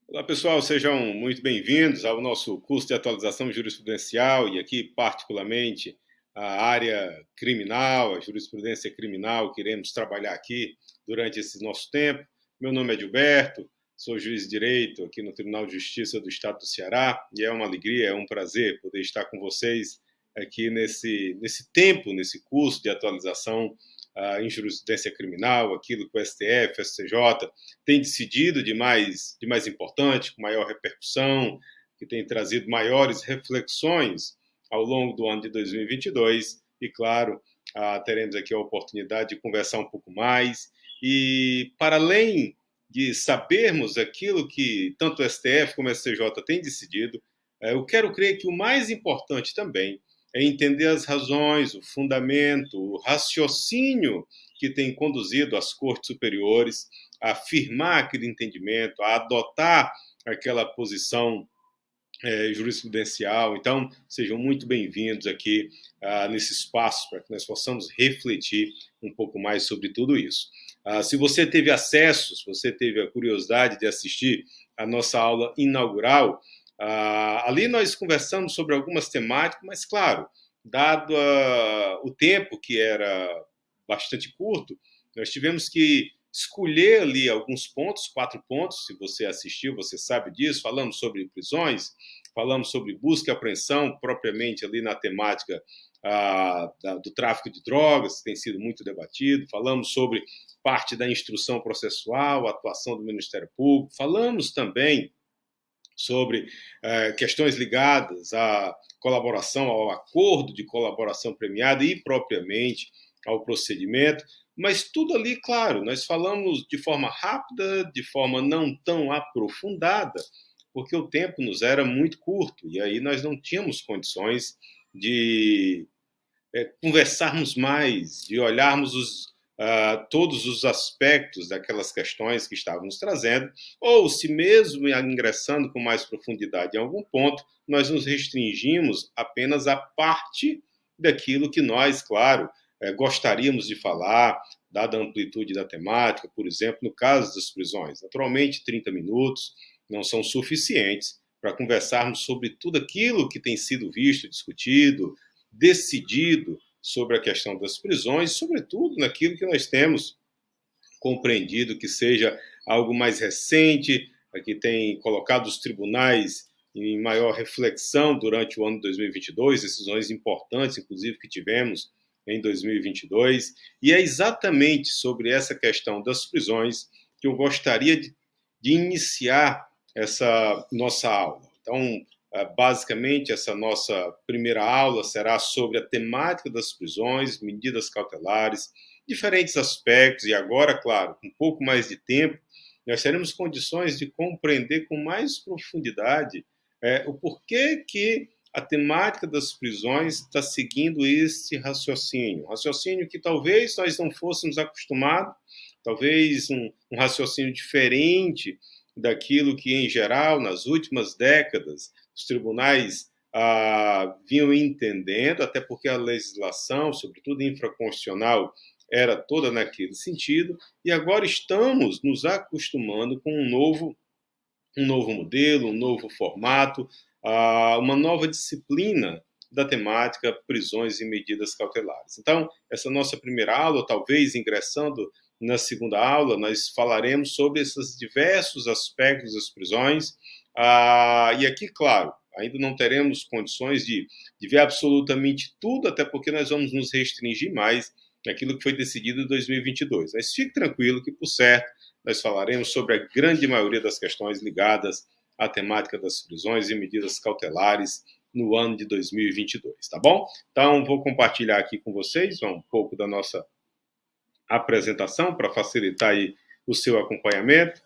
Olá, pessoal, sejam muito bem-vindos ao nosso curso de atualização jurisprudencial e aqui, particularmente, a área criminal, a jurisprudência criminal que iremos trabalhar aqui durante esse nosso tempo. Meu nome é Gilberto, sou juiz de direito aqui no Tribunal de Justiça do Estado do Ceará e é uma alegria, é um prazer poder estar com vocês aqui nesse tempo, nesse curso de atualização em jurisprudência criminal, aquilo que o STF, o STJ tem decidido de mais importante, com maior repercussão, que tem trazido maiores reflexões ao longo do ano de 2022 e, claro, teremos aqui a oportunidade de conversar um pouco mais e, para além de sabermos aquilo que tanto o STF como o STJ têm decidido, eu quero crer que o mais importante também é entender as razões, o fundamento, o raciocínio que tem conduzido as cortes superiores a afirmar aquele entendimento, a adotar aquela posição jurisprudencial. Então, sejam muito bem-vindos aqui nesse espaço para que nós possamos refletir um pouco mais sobre tudo isso. Se você teve acesso, se você teve a curiosidade de assistir a nossa aula inaugural, ali nós conversamos sobre algumas temáticas, mas, claro, dado o tempo que era bastante curto, nós tivemos que escolher ali alguns pontos, 4 pontos, se você assistiu, você sabe disso. Falamos sobre prisões, falamos sobre busca e apreensão, propriamente ali na temática do tráfico de drogas, que tem sido muito debatido. Falamos sobre parte da instrução processual, a atuação do Ministério Público. Falamos também sobre questões ligadas à colaboração, ao acordo de colaboração premiada e propriamente ao procedimento, mas tudo ali, claro, nós falamos de forma rápida, de forma não tão aprofundada, porque o tempo nos era muito curto e aí nós não tínhamos condições de conversarmos mais, de olharmos todos os aspectos daquelas questões que estávamos trazendo, ou se mesmo ingressando com mais profundidade em algum ponto, nós nos restringimos apenas à parte daquilo que nós, claro, gostaríamos de falar, dada a amplitude da temática, por exemplo, no caso das prisões. Naturalmente, 30 minutos não são suficientes para conversarmos sobre tudo aquilo que tem sido visto, discutido, decidido sobre a questão das prisões, sobretudo naquilo que nós temos compreendido que seja algo mais recente, que tem colocado os tribunais em maior reflexão durante o ano de 2022, decisões importantes, inclusive, que tivemos em 2022, e é exatamente sobre essa questão das prisões que eu gostaria de iniciar essa nossa aula. Então, basicamente, essa nossa primeira aula será sobre a temática das prisões, medidas cautelares, diferentes aspectos, e agora, claro, com um pouco mais de tempo, nós teremos condições de compreender com mais profundidade o porquê que a temática das prisões está seguindo esse raciocínio. Raciocínio que talvez nós não fôssemos acostumados, talvez um raciocínio diferente daquilo que, em geral, nas últimas décadas, os tribunais vinham entendendo, até porque a legislação, sobretudo infraconstitucional, era toda naquele sentido, e agora estamos nos acostumando com um novo modelo, um novo formato, uma nova disciplina da temática prisões e medidas cautelares. Então, essa nossa primeira aula, talvez ingressando na segunda aula, nós falaremos sobre esses diversos aspectos das prisões, e aqui, claro, ainda não teremos condições de ver absolutamente tudo, até porque nós vamos nos restringir mais naquilo que foi decidido em 2022. Mas fique tranquilo que, por certo, nós falaremos sobre a grande maioria das questões ligadas à temática das prisões e medidas cautelares no ano de 2022, tá bom? Então, vou compartilhar aqui com vocês um pouco da nossa apresentação para facilitar aí o seu acompanhamento.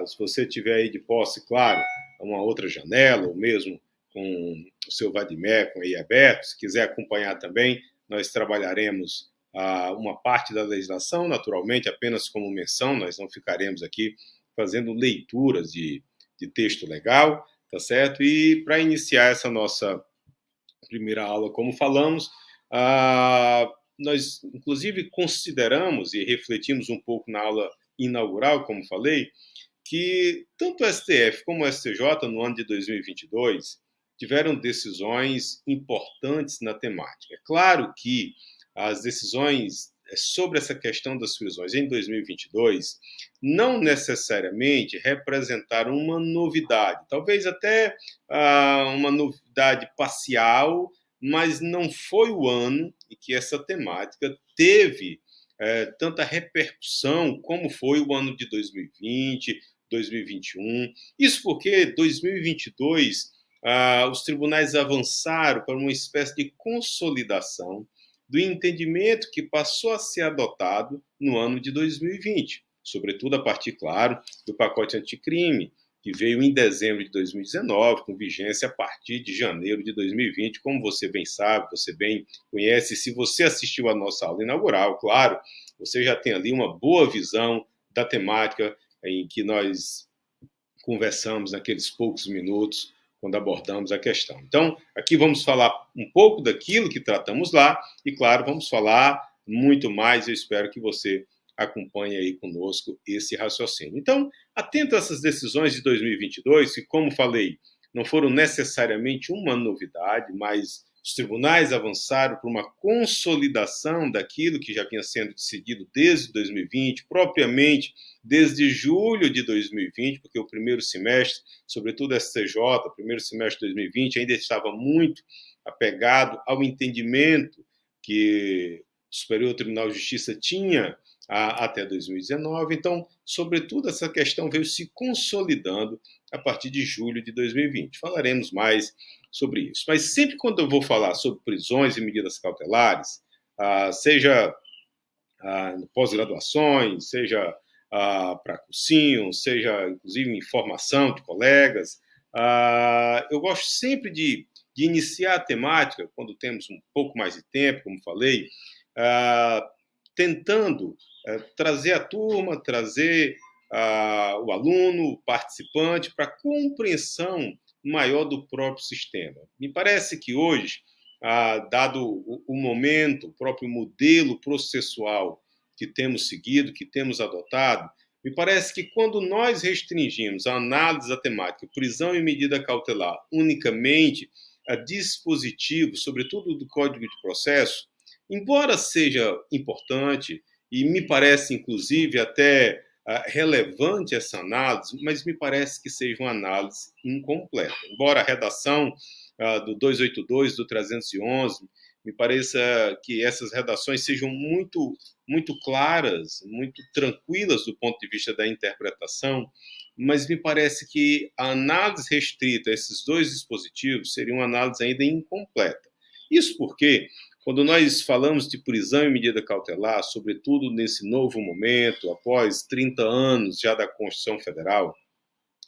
Se você tiver aí de posse, claro, uma outra janela ou mesmo com o seu Vadimecum aí aberto, se quiser acompanhar também, nós trabalharemos uma parte da legislação, naturalmente, apenas como menção, nós não ficaremos aqui fazendo leituras de texto legal, tá certo? E para iniciar essa nossa primeira aula, como falamos, nós, inclusive, consideramos e refletimos um pouco na aula inaugural, como falei, que tanto o STF como o STJ, no ano de 2022, tiveram decisões importantes na temática. É claro que as decisões sobre essa questão das prisões em 2022 não necessariamente representaram uma novidade, talvez até uma novidade parcial, mas não foi o ano em que essa temática teve tanta repercussão como foi o ano de 2020, 2021. Isso porque 2022 os tribunais avançaram para uma espécie de consolidação do entendimento que passou a ser adotado no ano de 2020, sobretudo a partir, claro, do pacote anticrime, que veio em dezembro de 2019, com vigência a partir de janeiro de 2020, como você bem sabe, você bem conhece. Se você assistiu à nossa aula inaugural, claro, você já tem ali uma boa visão da temática em que nós conversamos naqueles poucos minutos quando abordamos a questão. Então, aqui vamos falar um pouco daquilo que tratamos lá e, claro, vamos falar muito mais. Eu espero que você acompanhe aí conosco esse raciocínio. Então, atento a essas decisões de 2022, que, como falei, não foram necessariamente uma novidade, mas os tribunais avançaram para uma consolidação daquilo que já vinha sendo decidido desde 2020, propriamente desde julho de 2020, porque o primeiro semestre, sobretudo a STJ, o primeiro semestre de 2020, ainda estava muito apegado ao entendimento que o Superior Tribunal de Justiça tinha até 2019. Então, sobretudo, essa questão veio se consolidando a partir de julho de 2020. Falaremos mais sobre isso. Mas sempre quando eu vou falar sobre prisões e medidas cautelares, seja pós-graduações, seja para cursinho, seja inclusive em formação de colegas, eu gosto sempre de iniciar a temática, quando temos um pouco mais de tempo, como falei, tentando trazer a turma, trazer o aluno, o participante, para a compreensão maior do próprio sistema. Me parece que hoje, dado o momento, o próprio modelo processual que temos seguido, que temos adotado, me parece que quando nós restringimos a análise da temática prisão e medida cautelar unicamente a dispositivos, sobretudo do Código de Processo, embora seja importante e me parece, inclusive, até relevante essa análise, mas me parece que seja uma análise incompleta. Embora a redação do 282, do 311, me pareça que essas redações sejam muito claras, muito tranquilas do ponto de vista da interpretação, mas me parece que a análise restrita a esses dois dispositivos seria uma análise ainda incompleta. Isso porque, quando nós falamos de prisão e medida cautelar, sobretudo nesse novo momento, após 30 anos já da Constituição Federal,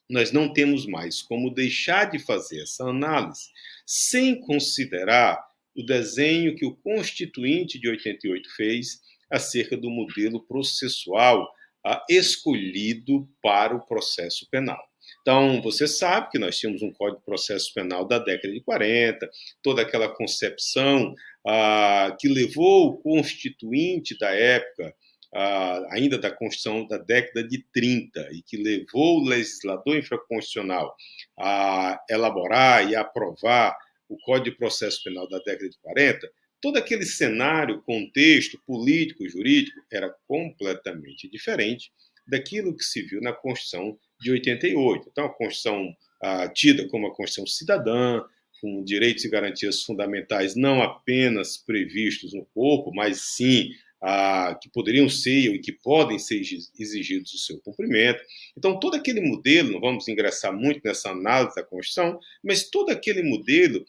nós não temos mais como deixar de fazer essa análise sem considerar o desenho que o Constituinte de 88 fez acerca do modelo processual escolhido para o processo penal. Então, você sabe que nós tínhamos um Código de Processo Penal da década de 40, toda aquela concepção que levou o Constituinte da época, ainda da Constituição da década de 30, e que levou o legislador infraconstitucional a elaborar e a aprovar o Código de Processo Penal da década de 40, todo aquele cenário, contexto político e jurídico era completamente diferente daquilo que se viu na Constituição de 88. Então, a Constituição tida como a Constituição cidadã, com direitos e garantias fundamentais não apenas previstos no corpo, mas sim que poderiam ser e que podem ser exigidos o seu cumprimento. Então, todo aquele modelo, não vamos ingressar muito nessa análise da Constituição, mas todo aquele modelo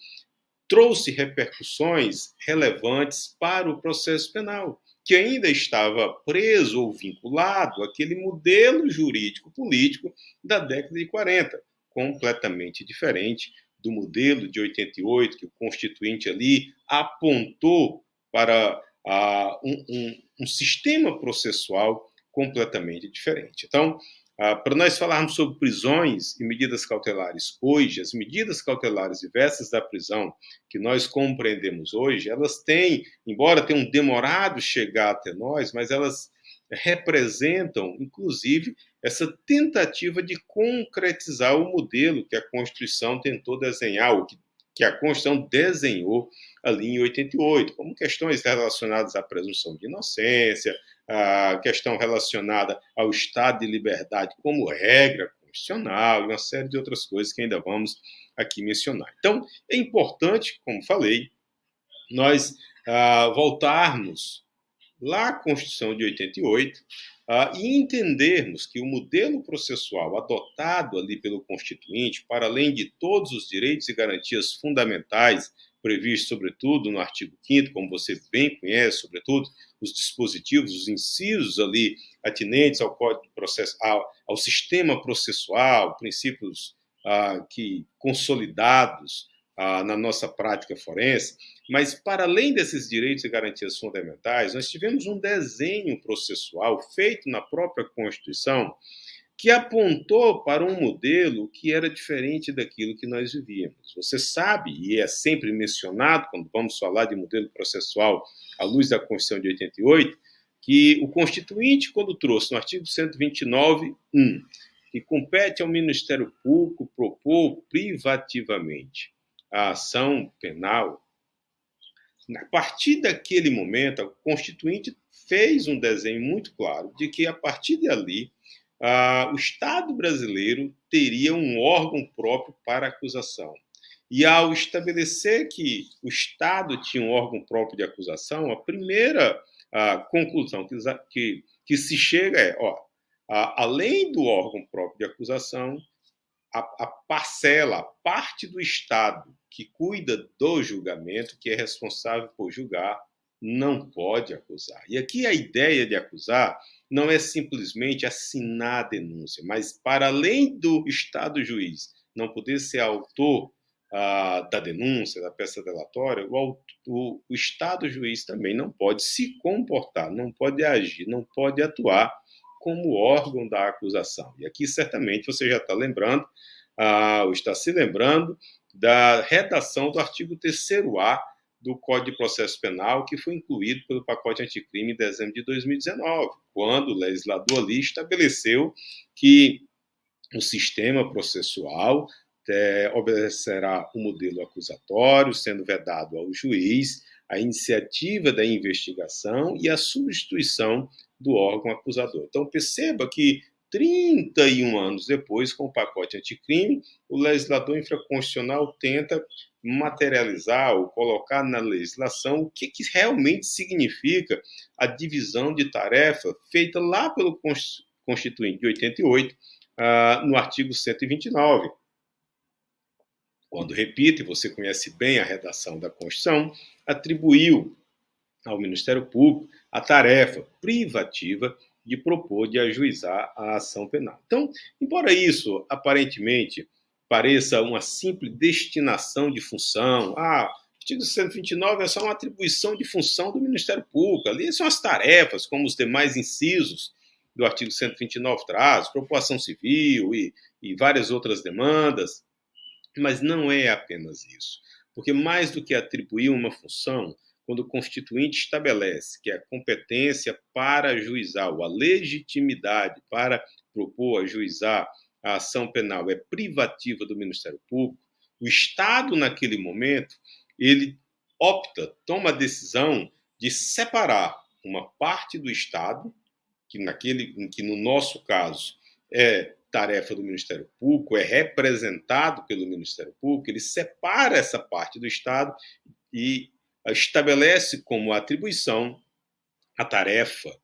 trouxe repercussões relevantes para o processo penal, que ainda estava preso ou vinculado àquele modelo jurídico-político da década de 40, completamente diferente do modelo de 88, que o Constituinte ali apontou para um sistema processual completamente diferente. Então, para nós falarmos sobre prisões e medidas cautelares hoje, as medidas cautelares diversas da prisão que nós compreendemos hoje, elas têm, embora tenham demorado chegar até nós, mas elas representam, inclusive, essa tentativa de concretizar o modelo que a Constituição tentou desenhar, o que a Constituição desenhou ali em 88, como questões relacionadas à presunção de inocência, a questão relacionada ao Estado de liberdade como regra constitucional e uma série de outras coisas que ainda vamos aqui mencionar. Então, é importante, como falei, nós voltarmos lá à Constituição de 88 e entendermos que o modelo processual adotado ali pelo Constituinte, para além de todos os direitos e garantias fundamentais previstos, sobretudo, no artigo 5º, como você bem conhece, sobretudo, os dispositivos, os incisos ali atinentes ao Código de Processo, ao sistema processual, princípios que consolidados na nossa prática forense, mas, para além desses direitos e garantias fundamentais, nós tivemos um desenho processual feito na própria Constituição que apontou para um modelo que era diferente daquilo que nós vivíamos. Você sabe, e é sempre mencionado quando vamos falar de modelo processual à luz da Constituição de 88, que o Constituinte, quando trouxe no artigo 129.1, que compete ao Ministério Público propor privativamente a ação penal, a partir daquele momento, a Constituinte fez um desenho muito claro de que, a partir dali, o Estado brasileiro teria um órgão próprio para acusação. E, ao estabelecer que o Estado tinha um órgão próprio de acusação, a primeira conclusão que se chega é, além do órgão próprio de acusação, a parcela, a parte do Estado que cuida do julgamento, que é responsável por julgar, não pode acusar. E aqui a ideia de acusar não é simplesmente assinar a denúncia, mas, para além do Estado juiz não poder ser autor da denúncia, da peça delatória, o Estado juiz também não pode se comportar, não pode agir, não pode atuar como órgão da acusação. E aqui, certamente, você já está lembrando, ou está se lembrando, da redação do artigo 3º-A do Código de Processo Penal, que foi incluído pelo pacote anticrime em dezembro de 2019, quando o legislador ali estabeleceu que o sistema processual obedecerá o modelo acusatório, sendo vedado ao juiz a iniciativa da investigação e a substituição do órgão acusador. Então, perceba que 31 anos depois, com o pacote anticrime, o legislador infraconstitucional tenta materializar ou colocar na legislação o que realmente significa a divisão de tarefa feita lá pelo Constituinte de 88, no artigo 129. Quando, repito, e você conhece bem a redação da Constituição, atribuiu ao Ministério Público a tarefa privativa de propor, de ajuizar a ação penal. Então, embora isso aparentemente pareça uma simples destinação de função, o artigo 129 é só uma atribuição de função do Ministério Público, ali são as tarefas, como os demais incisos do artigo 129 traz, propor ação civil e várias outras demandas, mas não é apenas isso, porque mais do que atribuir uma função, quando o Constituinte estabelece que a competência para ajuizar, ou a legitimidade para propor, ajuizar a ação penal é privativa do Ministério Público, o Estado, naquele momento, ele toma a decisão de separar uma parte do Estado, que no nosso caso é tarefa do Ministério Público, é representado pelo Ministério Público, ele separa essa parte do Estado e estabelece como atribuição a tarefa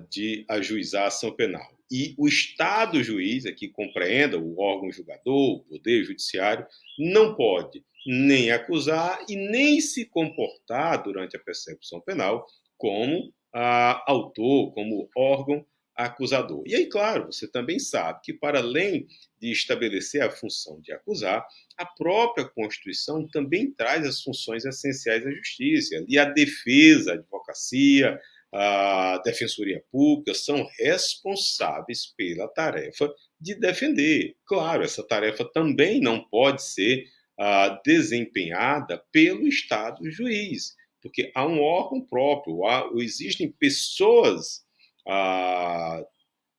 de ajuizar a ação penal. E o Estado juiz, aqui compreenda o órgão julgador, o Poder Judiciário, não pode nem acusar e nem se comportar durante a persecução penal como autor, como órgão acusador. E aí, claro, você também sabe que, para além de estabelecer a função de acusar, a própria Constituição também traz as funções essenciais da justiça. E a defesa, a advocacia, a defensoria pública são responsáveis pela tarefa de defender. Claro, essa tarefa também não pode ser desempenhada pelo Estado juiz, porque há um órgão próprio, existem pessoas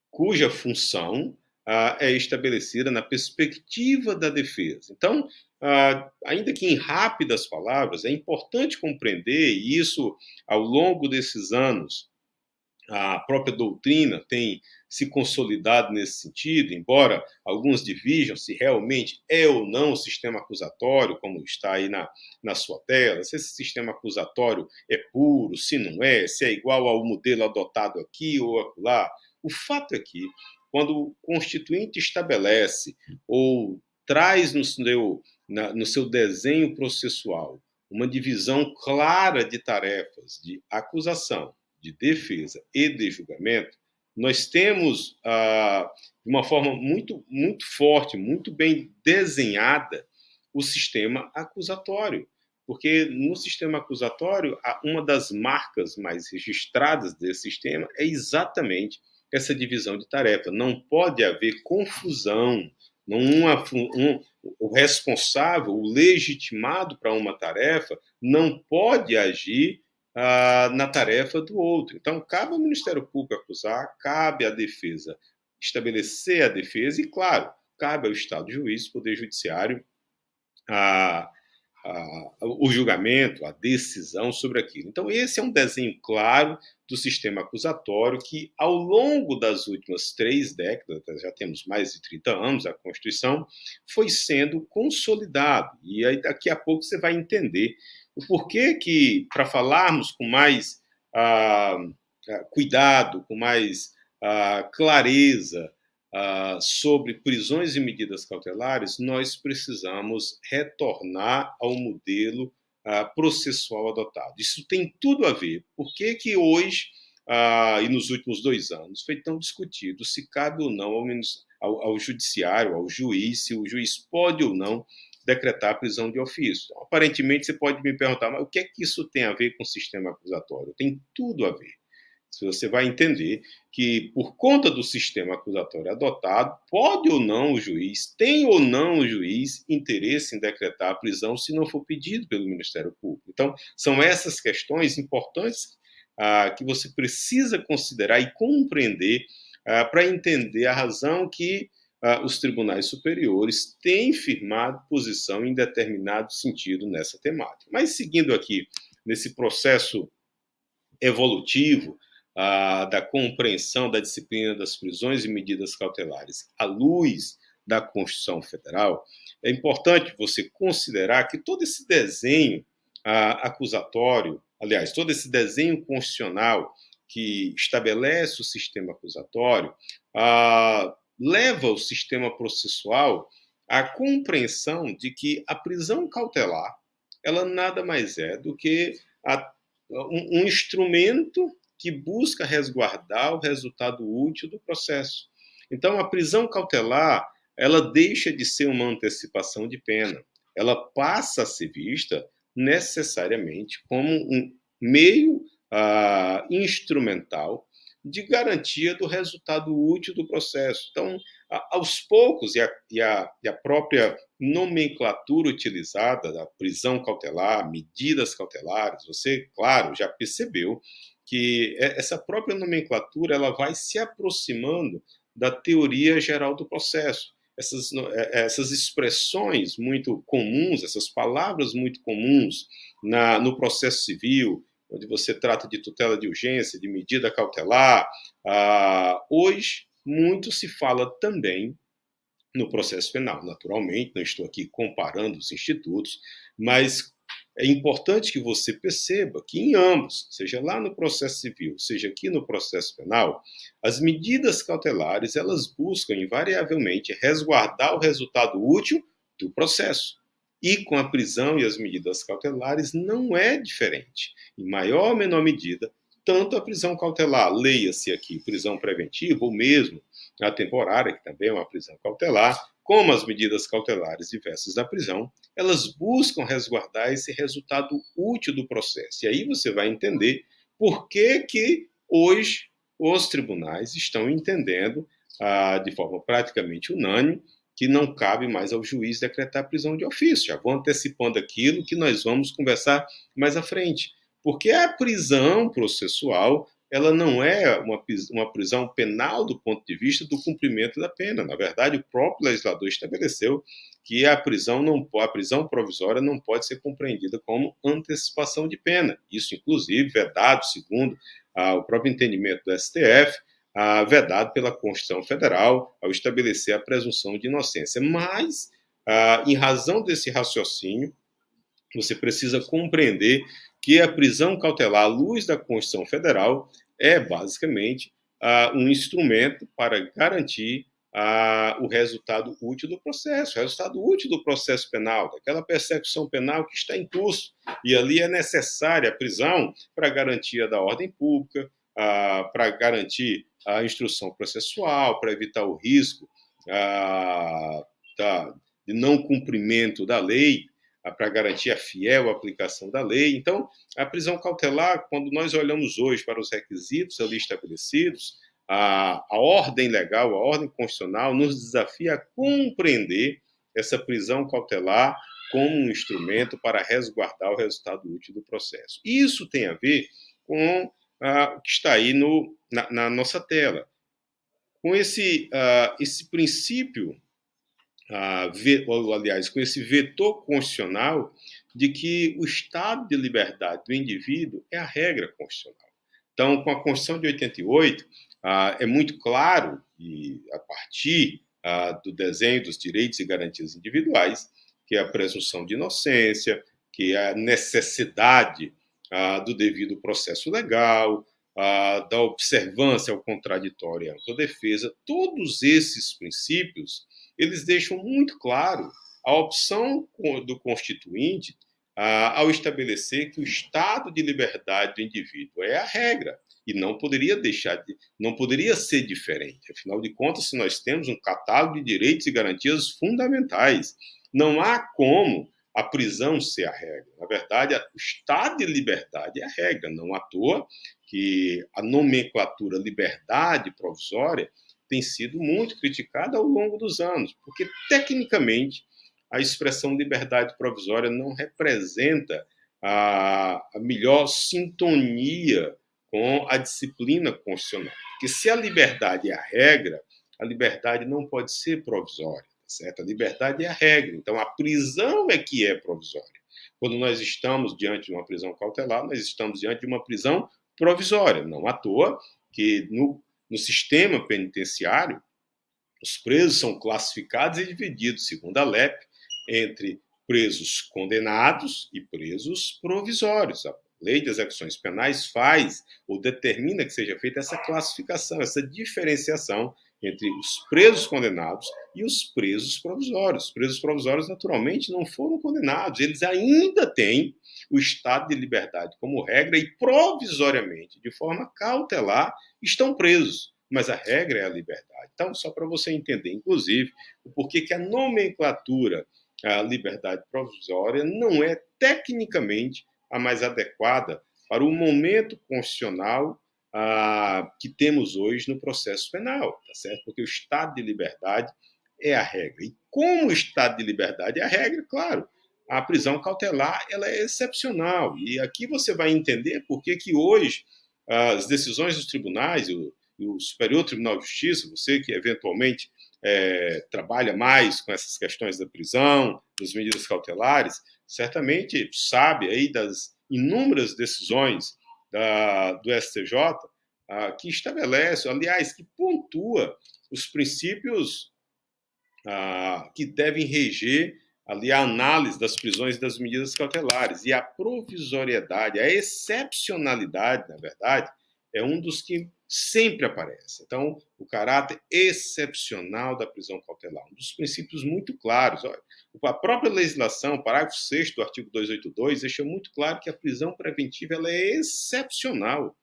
cuja função é estabelecida na perspectiva da defesa. Então, ainda que em rápidas palavras, é importante compreender, e isso ao longo desses anos, a própria doutrina tem se consolidado nesse sentido, embora alguns divirjam se realmente é ou não o sistema acusatório, como está aí na sua tela, se esse sistema acusatório é puro, se não é, se é igual ao modelo adotado aqui ou acolá. O fato é que, quando o Constituinte estabelece ou traz no seu desenho processual uma divisão clara de tarefas de acusação, de defesa e de julgamento, nós temos, de uma forma muito, muito forte, muito bem desenhada, o sistema acusatório. Porque no sistema acusatório, uma das marcas mais registradas desse sistema é exatamente essa divisão de tarefa. Não pode haver confusão. O responsável, o legitimado para uma tarefa, não pode agir na tarefa do outro. Então, cabe ao Ministério Público acusar, cabe à defesa estabelecer a defesa e, claro, cabe ao Estado juiz, Poder Judiciário, o julgamento, a decisão sobre aquilo. Então, esse é um desenho claro do sistema acusatório que, ao longo das últimas 3 décadas, já temos mais de 30 anos, a Constituição, foi sendo consolidado. E aí, daqui a pouco, você vai entender o porquê que, para falarmos com mais cuidado, com mais clareza sobre prisões e medidas cautelares, nós precisamos retornar ao modelo processual adotado. Isso tem tudo a ver. Por que hoje, e nos últimos 2 anos, foi tão discutido se cabe ou não ao judiciário, ao juiz, se o juiz pode ou não decretar a prisão de ofício. Então, aparentemente, você pode me perguntar, mas o que é que isso tem a ver com o sistema acusatório? Tem tudo a ver. Você vai entender que, por conta do sistema acusatório adotado, pode ou não o juiz, tem ou não o juiz interesse em decretar a prisão se não for pedido pelo Ministério Público. Então, são essas questões importantes que você precisa considerar e compreender para entender a razão que os tribunais superiores têm firmado posição em determinado sentido nessa temática. Mas, seguindo aqui nesse processo evolutivo, da compreensão da disciplina das prisões e medidas cautelares à luz da Constituição Federal, é importante você considerar que todo esse desenho acusatório, aliás, todo esse desenho constitucional que estabelece o sistema acusatório, leva o sistema processual à compreensão de que a prisão cautelar ela nada mais é do que um instrumento que busca resguardar o resultado útil do processo. Então, a prisão cautelar, ela deixa de ser uma antecipação de pena. Ela passa a ser vista necessariamente como um meio instrumental de garantia do resultado útil do processo. Então, aos poucos, e a própria nomenclatura utilizada da prisão cautelar, medidas cautelares, você, claro, já percebeu que essa própria nomenclatura ela vai se aproximando da teoria geral do processo. Essas expressões muito comuns, essas palavras muito comuns no processo civil, onde você trata de tutela de urgência, de medida cautelar, hoje muito se fala também no processo penal. Naturalmente, não estou aqui comparando os institutos, mas é importante que você perceba que em ambos, seja lá no processo civil, seja aqui no processo penal, as medidas cautelares elas buscam invariavelmente resguardar o resultado útil do processo. E com a prisão e as medidas cautelares não é diferente. Em maior ou menor medida, tanto a prisão cautelar, leia-se aqui prisão preventiva, ou mesmo a temporária, que também é uma prisão cautelar, como as medidas cautelares diversas da prisão, elas buscam resguardar esse resultado útil do processo. E aí você vai entender por que hoje os tribunais estão entendendo, de forma praticamente unânime, que não cabe mais ao juiz decretar prisão de ofício. Já vou antecipando aquilo que nós vamos conversar mais à frente. Porque a prisão processual ela não é uma prisão penal do ponto de vista do cumprimento da pena. Na verdade, o próprio legislador estabeleceu que a prisão provisória não pode ser compreendida como antecipação de pena. Isso, inclusive, vedado, segundo o próprio entendimento do STF, vedado pela Constituição Federal ao estabelecer a presunção de inocência. Mas, em razão desse raciocínio, você precisa compreender que a prisão cautelar à luz da Constituição Federal é basicamente um instrumento para garantir o resultado útil do processo, o resultado útil do processo penal, daquela persecução penal que está em curso. E ali é necessária a prisão para garantia da ordem pública, para garantir a instrução processual, para evitar o risco de não cumprimento da lei, para garantir a fiel aplicação da lei. Então, a prisão cautelar, quando nós olhamos hoje para os requisitos ali estabelecidos, a ordem legal, a ordem constitucional, nos desafia a compreender essa prisão cautelar como um instrumento para resguardar o resultado útil do processo. Isso tem a ver com o que está aí na nossa tela. Com esse princípio, com esse vetor constitucional de que o estado de liberdade do indivíduo é a regra constitucional. Então, com a Constituição de 88, é muito claro, e a partir do desenho dos direitos e garantias individuais, que é a presunção de inocência, que é a necessidade do devido processo legal, da observância ao contraditório e à ampla defesa, todos esses princípios eles deixam muito claro a opção do Constituinte ao estabelecer que o estado de liberdade do indivíduo é a regra e não poderia ser diferente. Afinal de contas, se nós temos um catálogo de direitos e garantias fundamentais, não há como a prisão ser a regra. Na verdade, o estado de liberdade é a regra. Não à toa que a nomenclatura liberdade provisória tem sido muito criticada ao longo dos anos, porque, tecnicamente, a expressão liberdade provisória não representa a melhor sintonia com a disciplina constitucional. Porque se a liberdade é a regra, a liberdade não pode ser provisória, certo? A liberdade é a regra. Então, a prisão é que é provisória. Quando nós estamos diante de uma prisão cautelar, nós estamos diante de uma prisão provisória. Não à toa que no sistema penitenciário, os presos são classificados e divididos, segundo a LEP, entre presos condenados e presos provisórios. A Lei de Execuções Penais faz ou determina que seja feita essa classificação, essa diferenciação entre os presos condenados e os presos provisórios. Os presos provisórios, naturalmente, não foram condenados. Eles ainda têm o estado de liberdade como regra e, provisoriamente, de forma cautelar, estão presos. Mas a regra é a liberdade. Então, só para você entender, inclusive, o porquê que a nomenclatura, a liberdade provisória, não é tecnicamente a mais adequada para o momento constitucional que temos hoje no processo penal, tá certo? Porque o estado de liberdade é a regra. E como o estado de liberdade é a regra, claro, a prisão cautelar ela é excepcional. E aqui você vai entender por que hoje as decisões dos tribunais, o Superior Tribunal de Justiça, você que eventualmente trabalha mais com essas questões da prisão, das medidas cautelares, certamente sabe aí das inúmeras decisões do STJ que estabelece, aliás, que pontua os princípios que devem reger ali a análise das prisões e das medidas cautelares. E a provisoriedade, a excepcionalidade, na verdade, é um dos que sempre aparece. Então, o caráter excepcional da prisão cautelar, um dos princípios muito claros. Olha, a própria legislação, o parágrafo 6º do artigo 282, deixa muito claro que a prisão preventiva ela é excepcional.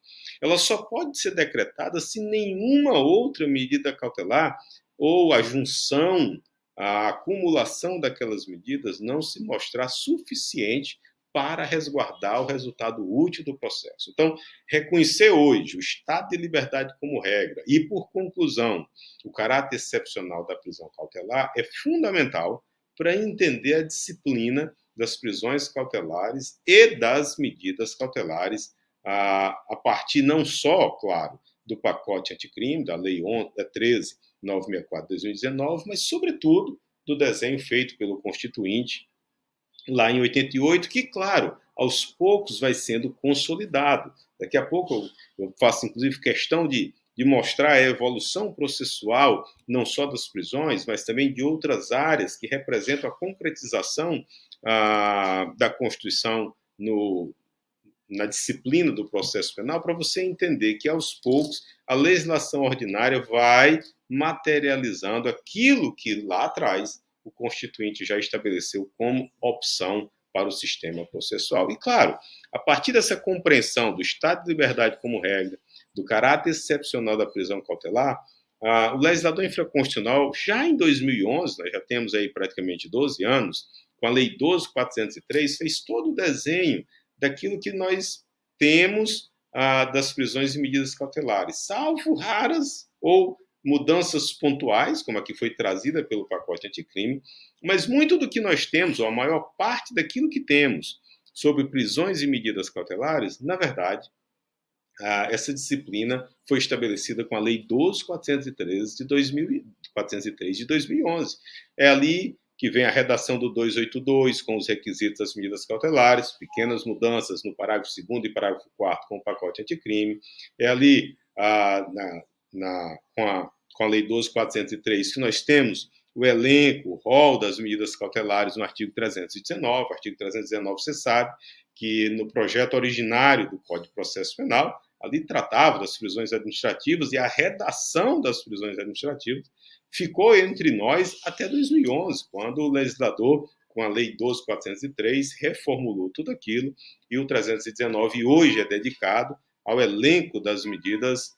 Ela só pode ser decretada se nenhuma outra medida cautelar ou a junção, a acumulação daquelas medidas não se mostrar suficiente para resguardar o resultado útil do processo. Então, reconhecer hoje o estado de liberdade como regra e, por conclusão, o caráter excepcional da prisão cautelar é fundamental para entender a disciplina das prisões cautelares e das medidas cautelares a partir não só, claro, do pacote anticrime, da Lei 13.964 de 2019, mas, sobretudo, do desenho feito pelo Constituinte lá em 88, que, claro, aos poucos vai sendo consolidado. Daqui a pouco eu faço, inclusive, questão de mostrar a evolução processual, não só das prisões, mas também de outras áreas que representam a concretização da Constituição na disciplina do processo penal, para você entender que, aos poucos, a legislação ordinária vai materializando aquilo que lá atrás o Constituinte já estabeleceu como opção para o sistema processual. E, claro, a partir dessa compreensão do estado de liberdade como regra, do caráter excepcional da prisão cautelar, o legislador infraconstitucional, já em 2011, nós já temos aí praticamente 12 anos, com a Lei 12.403, fez todo o desenho daquilo que nós temos das prisões e medidas cautelares, salvo raras ou mudanças pontuais, como a que foi trazida pelo pacote anticrime, mas muito do que nós temos, ou a maior parte daquilo que temos sobre prisões e medidas cautelares, na verdade, essa disciplina foi estabelecida com a Lei 12.403 de 2011. É ali que vem a redação do 282, com os requisitos das medidas cautelares, pequenas mudanças no parágrafo 2º e parágrafo 4º com o pacote anticrime. É ali, com a Lei 12.403, que nós temos o elenco, o rol das medidas cautelares no artigo 319. Artigo 319, você sabe que no projeto originário do Código de Processo Penal, ali tratava das prisões administrativas, e a redação das prisões administrativas ficou entre nós até 2011, quando o legislador, com a Lei 12.403, reformulou tudo aquilo, e o 319 hoje é dedicado ao elenco das medidas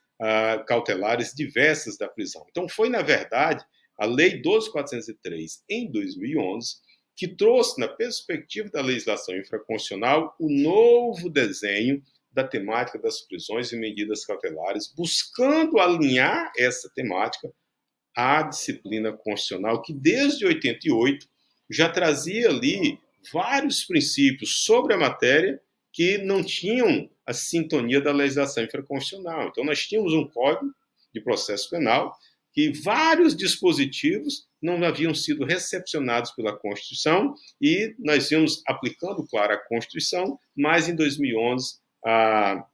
cautelares diversas da prisão. Então, foi, na verdade, a Lei 12.403, em 2011, que trouxe, na perspectiva da legislação infraconstitucional, o novo desenho da temática das prisões e medidas cautelares, buscando alinhar essa temática à disciplina constitucional, que desde 88 já trazia ali vários princípios sobre a matéria que não tinham a sintonia da legislação infraconstitucional. Então, nós tínhamos um Código de Processo Penal que vários dispositivos não haviam sido recepcionados pela Constituição, e nós íamos aplicando, claro, a Constituição, mas em 2011 a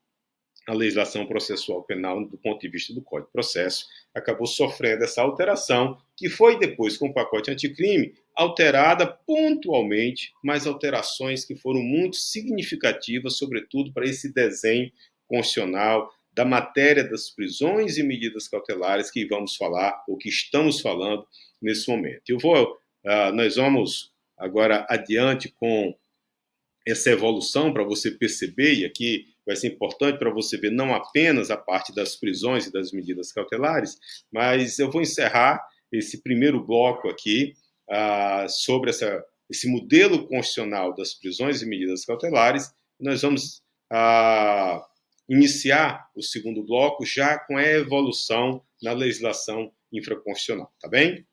legislação processual penal, do ponto de vista do Código de Processo, acabou sofrendo essa alteração, que foi depois, com o pacote anticrime, alterada pontualmente, mas alterações que foram muito significativas, sobretudo para esse desenho constitucional da matéria das prisões e medidas cautelares que vamos falar, ou que estamos falando nesse momento. Nós vamos agora adiante com essa evolução para você perceber, e aqui vai ser importante para você ver não apenas a parte das prisões e das medidas cautelares, mas eu vou encerrar esse primeiro bloco aqui sobre esse modelo constitucional das prisões e medidas cautelares. Nós vamos iniciar o segundo bloco já com a evolução na legislação infraconstitucional, tá bem?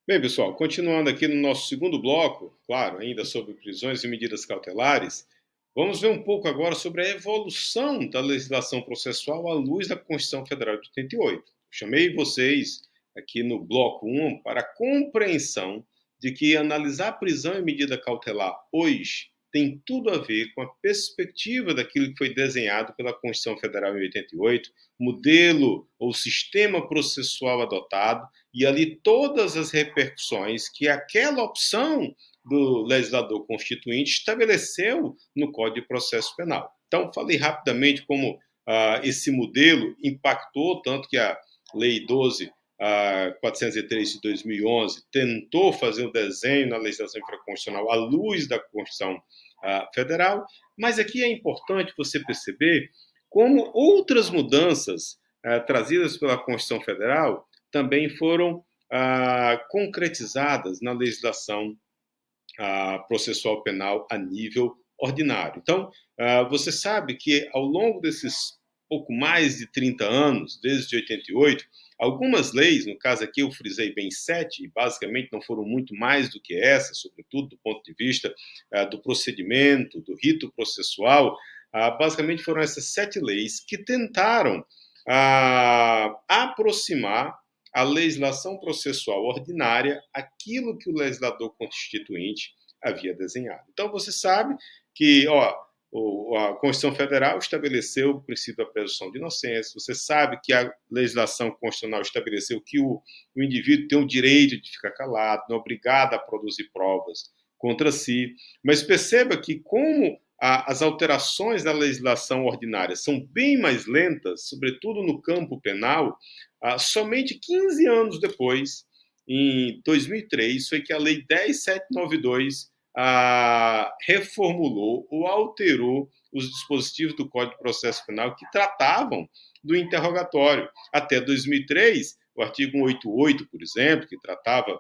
Bem, pessoal, continuando aqui no nosso segundo bloco, claro, ainda sobre prisões e medidas cautelares, vamos ver um pouco agora sobre a evolução da legislação processual à luz da Constituição Federal de 88. Chamei vocês aqui no bloco 1 para a compreensão de que analisar prisão e medida cautelar hoje tem tudo a ver com a perspectiva daquilo que foi desenhado pela Constituição Federal em 88, modelo ou sistema processual adotado, e ali todas as repercussões que aquela opção do legislador constituinte estabeleceu no Código de Processo Penal. Então, falei rapidamente como esse modelo impactou, tanto que a Lei 12.403 de 2011 tentou fazer o desenho na legislação infraconstitucional à luz da Constituição Federal, mas aqui é importante você perceber como outras mudanças trazidas pela Constituição Federal também foram concretizadas na legislação processual penal a nível ordinário. Então, você sabe que ao longo desses pouco mais de 30 anos, desde 88, algumas leis, no caso aqui eu frisei bem 7, e basicamente não foram muito mais do que essa, sobretudo do ponto de vista do procedimento, do rito processual, basicamente foram essas 7 leis que tentaram aproximar a legislação processual ordinária àquilo que o legislador constituinte havia desenhado. Então, você sabe que a Constituição Federal estabeleceu o princípio da presunção de inocência, você sabe que a legislação constitucional estabeleceu que o indivíduo tem o direito de ficar calado, não é obrigado a produzir provas contra si, mas perceba que como as alterações da legislação ordinária são bem mais lentas, sobretudo no campo penal, somente 15 anos depois, em 2003, foi que a Lei 10.792 reformulou ou alterou os dispositivos do Código de Processo Penal que tratavam do interrogatório. Até 2003, o artigo 188, por exemplo, que tratava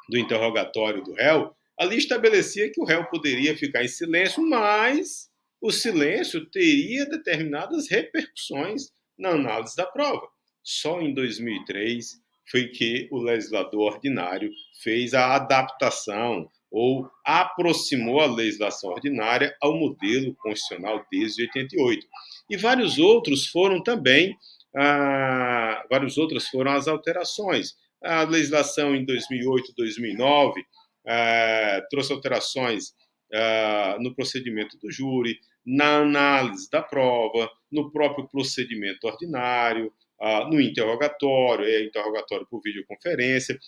do interrogatório do réu, ali estabelecia que o réu poderia ficar em silêncio, mas o silêncio teria determinadas repercussões na análise da prova. Só em 2003 foi que o legislador ordinário fez a adaptação ou aproximou a legislação ordinária ao modelo constitucional desde 88. E vários outros foram também, várias outras foram as alterações. A legislação em 2008, 2009 trouxe alterações no procedimento do júri, na análise da prova, no próprio procedimento ordinário, no interrogatório, interrogatório por videoconferência,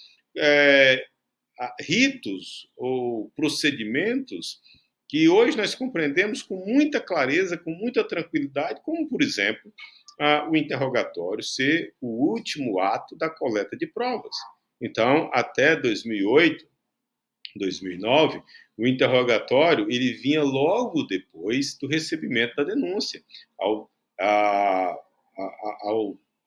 ritos ou procedimentos que hoje nós compreendemos com muita clareza, com muita tranquilidade, como, por exemplo, o interrogatório ser o último ato da coleta de provas. Então, até 2008, 2009, o interrogatório ele vinha logo depois do recebimento da denúncia. Ao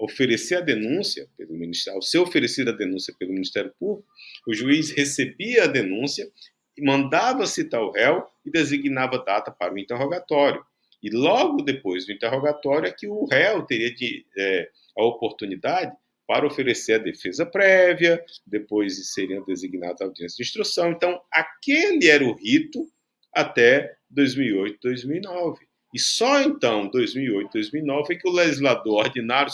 oferecer a denúncia pelo Ministério, ao ser oferecida a denúncia pelo Ministério Público, o juiz recebia a denúncia, mandava citar o réu e designava data para o interrogatório. E logo depois do interrogatório é que o réu teria a oportunidade para oferecer a defesa prévia, depois seriam designadas audiências de instrução. Então, aquele era o rito até 2008, 2009. E só então, 2008, 2009, é que o legislador ordinário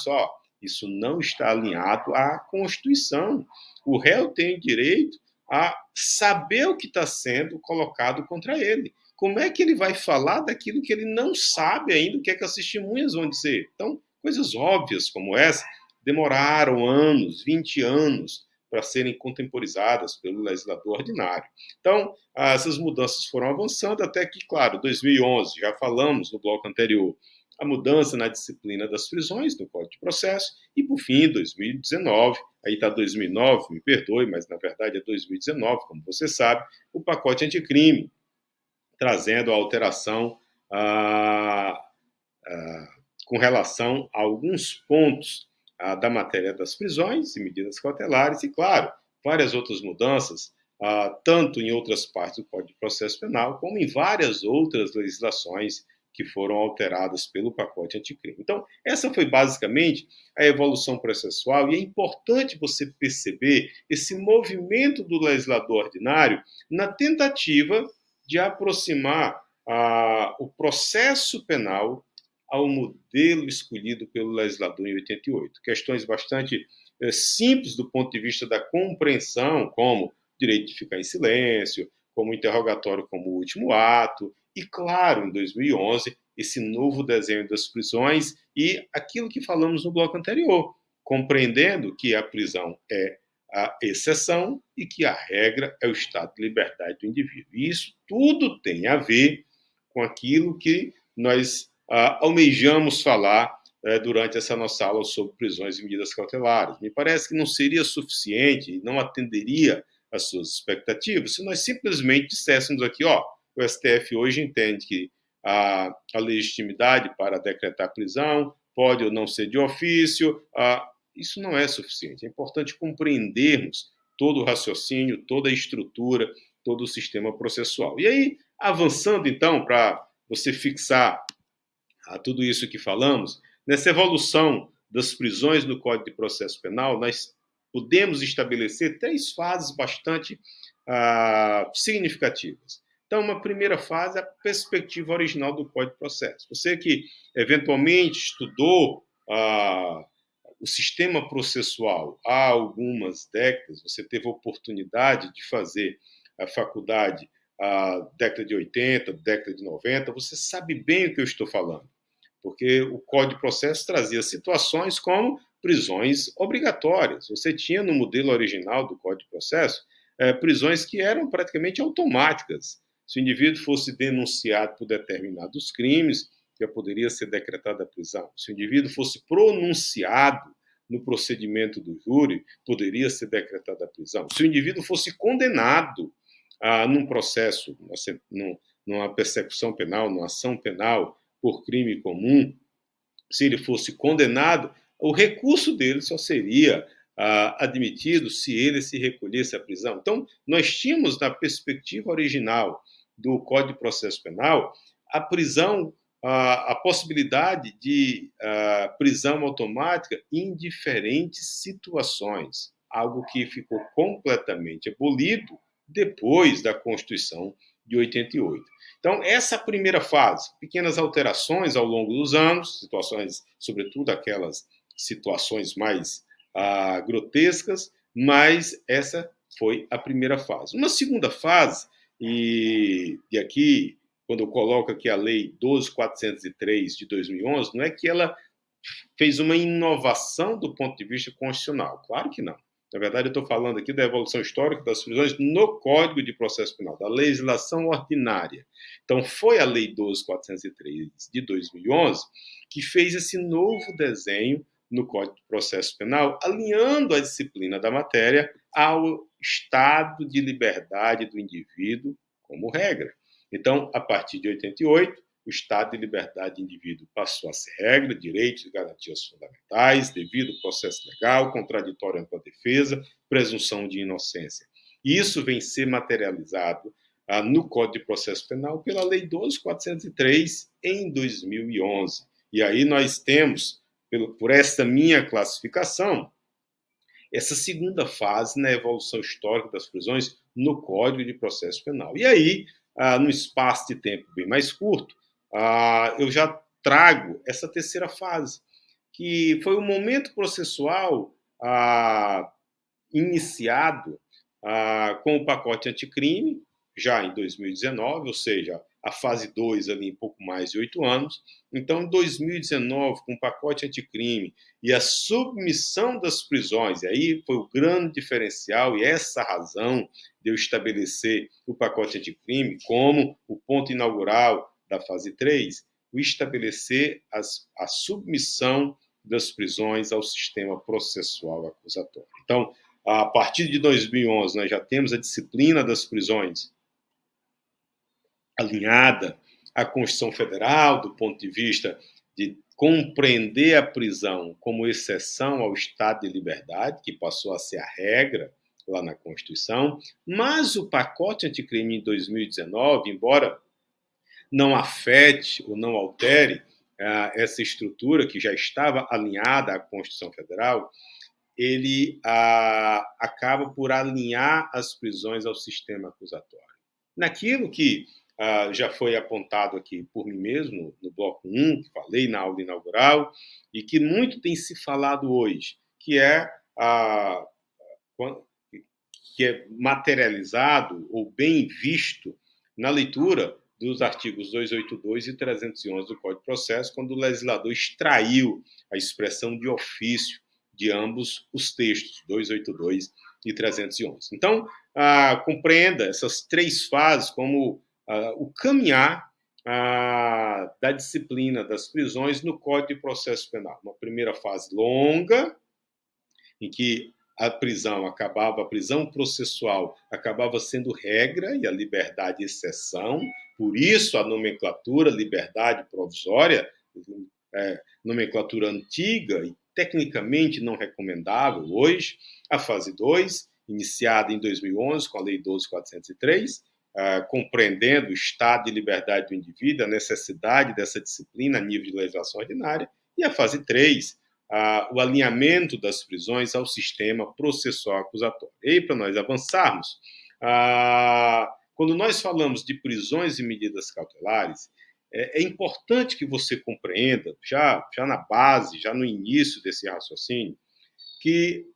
isso não está alinhado à Constituição. O réu tem direito a saber o que está sendo colocado contra ele. Como é que ele vai falar daquilo que ele não sabe ainda, o que é que as testemunhas vão dizer? Então, coisas óbvias como essa demoraram anos, 20 anos, para serem contemporizadas pelo legislador ordinário. Então, essas mudanças foram avançando até que, claro, 2011, já falamos no bloco anterior, a mudança na disciplina das prisões no Código de Processo e, por fim, 2019, aí está 2009, me perdoe, mas na verdade é 2019, como você sabe, o pacote anticrime, trazendo a alteração com relação a alguns pontos da matéria das prisões e medidas cautelares e, claro, várias outras mudanças, tanto em outras partes do Código de Processo Penal, como em várias outras legislações que foram alteradas pelo pacote anticrime. Então, essa foi basicamente a evolução processual e é importante você perceber esse movimento do legislador ordinário na tentativa de aproximar o processo penal ao modelo escolhido pelo legislador em 88. Questões bastante simples do ponto de vista da compreensão, como direito de ficar em silêncio, como interrogatório como último ato, e, claro, em 2011, esse novo desenho das prisões e aquilo que falamos no bloco anterior, compreendendo que a prisão é a exceção e que a regra é o estado de liberdade do indivíduo. E isso tudo tem a ver com aquilo que nós almejamos falar durante essa nossa aula sobre prisões e medidas cautelares. Me parece que não seria suficiente, não atenderia às suas expectativas, se nós simplesmente disséssemos aqui, o STF hoje entende que a legitimidade para decretar prisão pode ou não ser de ofício, isso não é suficiente. É importante compreendermos todo o raciocínio, toda a estrutura, todo o sistema processual. E aí, avançando então para você fixar tudo isso que falamos, Nessa evolução das prisões no Código de Processo Penal, nós podemos estabelecer 3 fases bastante significativas. Então, uma primeira fase é a perspectiva original do Código de Processo. Você que, eventualmente, estudou o sistema processual há algumas décadas, você teve a oportunidade de fazer a faculdade década de 80, década de 90, você sabe bem o que eu estou falando, porque o Código de Processo trazia situações como prisões obrigatórias. Você tinha no modelo original do Código de Processo prisões que eram praticamente automáticas. Se o indivíduo fosse denunciado por determinados crimes, já poderia ser decretada a prisão. Se o indivíduo fosse pronunciado no procedimento do júri, poderia ser decretada a prisão. Se o indivíduo fosse condenado num processo, numa persecução penal, numa ação penal por crime comum, se ele fosse condenado, o recurso dele só seria admitido se ele se recolhesse à prisão. Então, nós tínhamos, na perspectiva original do Código de Processo Penal, a prisão, a possibilidade de prisão automática em diferentes situações, algo que ficou completamente abolido depois da Constituição de 88. Então, essa primeira fase, pequenas alterações ao longo dos anos, situações, sobretudo aquelas situações mais grotescas, mas essa foi a primeira fase. Uma segunda fase, e aqui, quando eu coloco aqui a Lei 12.403 de 2011, não é que ela fez uma inovação do ponto de vista constitucional, claro que não. Na verdade, eu estou falando aqui da evolução histórica das prisões no Código de Processo Penal, da legislação ordinária. Então, foi a Lei 12.403 de 2011 que fez esse novo desenho no Código de Processo Penal, alinhando a disciplina da matéria ao estado de liberdade do indivíduo como regra. Então, a partir de 88, o estado de liberdade do indivíduo passou a ser regra, direitos e garantias fundamentais, devido ao processo legal, contraditório ampla defesa, presunção de inocência. E isso vem ser materializado no Código de Processo Penal pela Lei 12.403 em 2011. E aí nós temos, por esta minha classificação, essa segunda fase na evolução histórica das prisões no Código de Processo Penal. E aí, no espaço de tempo bem mais curto, eu já trago essa terceira fase, que foi o momento processual iniciado com o pacote anticrime, já em 2019, ou seja, a fase 2 ali em pouco mais de 8 anos. Então, em 2019, com o pacote anticrime e a submissão das prisões, e aí foi o grande diferencial e essa razão de eu estabelecer o pacote anticrime como o ponto inaugural da fase 3, o estabelecer a submissão das prisões ao sistema processual acusatório. Então, a partir de 2011, nós já temos a disciplina das prisões alinhada à Constituição Federal, do ponto de vista de compreender a prisão como exceção ao estado de liberdade, que passou a ser a regra lá na Constituição, mas o pacote anticrime em 2019, embora não afete ou não altere essa estrutura que já estava alinhada à Constituição Federal, ele acaba por alinhar as prisões ao sistema acusatório. Naquilo que já foi apontado aqui por mim mesmo, no bloco 1, que falei na aula inaugural, e que muito tem se falado hoje, que é materializado ou bem visto na leitura dos artigos 282 e 311 do Código de Processo, quando o legislador extraiu a expressão de ofício de ambos os textos, 282 e 311. Então, compreenda essas 3 fases como o caminhar da disciplina das prisões no Código de Processo Penal. Uma primeira fase longa, em que a prisão processual acabava sendo regra e a liberdade exceção, por isso a nomenclatura liberdade provisória, nomenclatura antiga e tecnicamente não recomendável hoje. A fase 2, iniciada em 2011 com a Lei 12.403, compreendendo o estado de liberdade do indivíduo, a necessidade dessa disciplina a nível de legislação ordinária, E a fase 3, o alinhamento das prisões ao sistema processual acusatório. E aí, para nós avançarmos, quando nós falamos de prisões e medidas cautelares, é importante que você compreenda, já na base, já no início desse raciocínio, que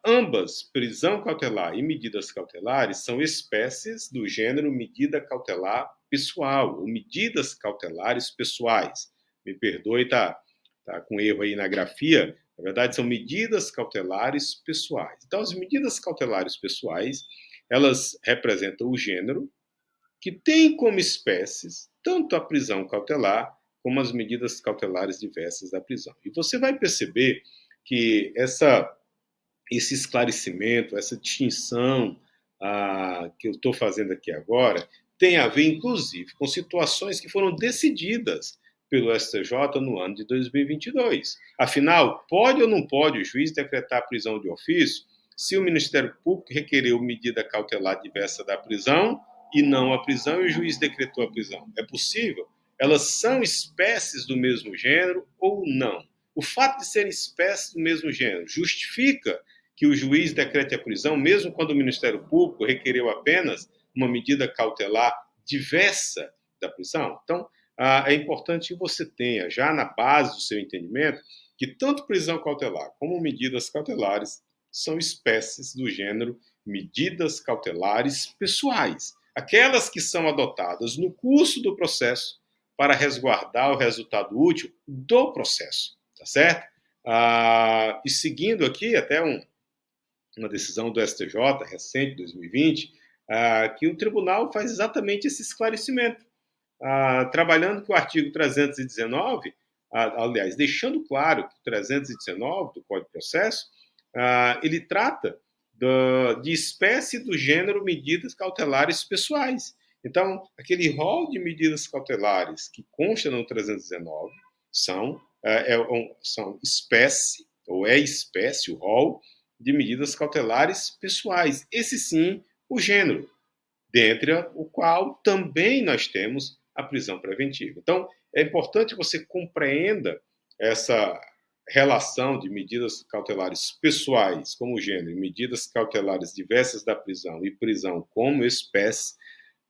ambas, prisão cautelar e medidas cautelares, são espécies do gênero medida cautelar pessoal, ou medidas cautelares pessoais. Me perdoe, tá com erro aí na grafia, na verdade são medidas cautelares pessoais. Então, as medidas cautelares pessoais, elas representam o gênero que tem como espécies tanto a prisão cautelar como as medidas cautelares diversas da prisão. E você vai perceber que esse esclarecimento, essa distinção que eu estou fazendo aqui agora, tem a ver, inclusive, com situações que foram decididas pelo STJ no ano de 2022. Afinal, pode ou não pode o juiz decretar a prisão de ofício se o Ministério Público requereu medida cautelar diversa da prisão e não a prisão, e o juiz decretou a prisão? É possível? Elas são espécies do mesmo gênero ou não? O fato de serem espécies do mesmo gênero justifica que o juiz decrete a prisão, mesmo quando o Ministério Público requereu apenas uma medida cautelar diversa da prisão? Então, é importante que você tenha, já na base do seu entendimento, que tanto prisão cautelar como medidas cautelares são espécies do gênero medidas cautelares pessoais, aquelas que são adotadas no curso do processo para resguardar o resultado útil do processo, tá certo? E seguindo aqui até uma decisão do STJ recente, 2020, que o tribunal faz exatamente esse esclarecimento, trabalhando com o artigo 319, aliás, deixando claro que o 319 do Código de Processo, ele trata de espécie do gênero medidas cautelares pessoais. Então, aquele rol de medidas cautelares que consta no 319 são espécie, ou é espécie, o rol de medidas cautelares pessoais. Esse sim, o gênero, dentre o qual também nós temos a prisão preventiva. Então, é importante que você compreenda essa relação de medidas cautelares pessoais como gênero, medidas cautelares diversas da prisão e prisão como espécie,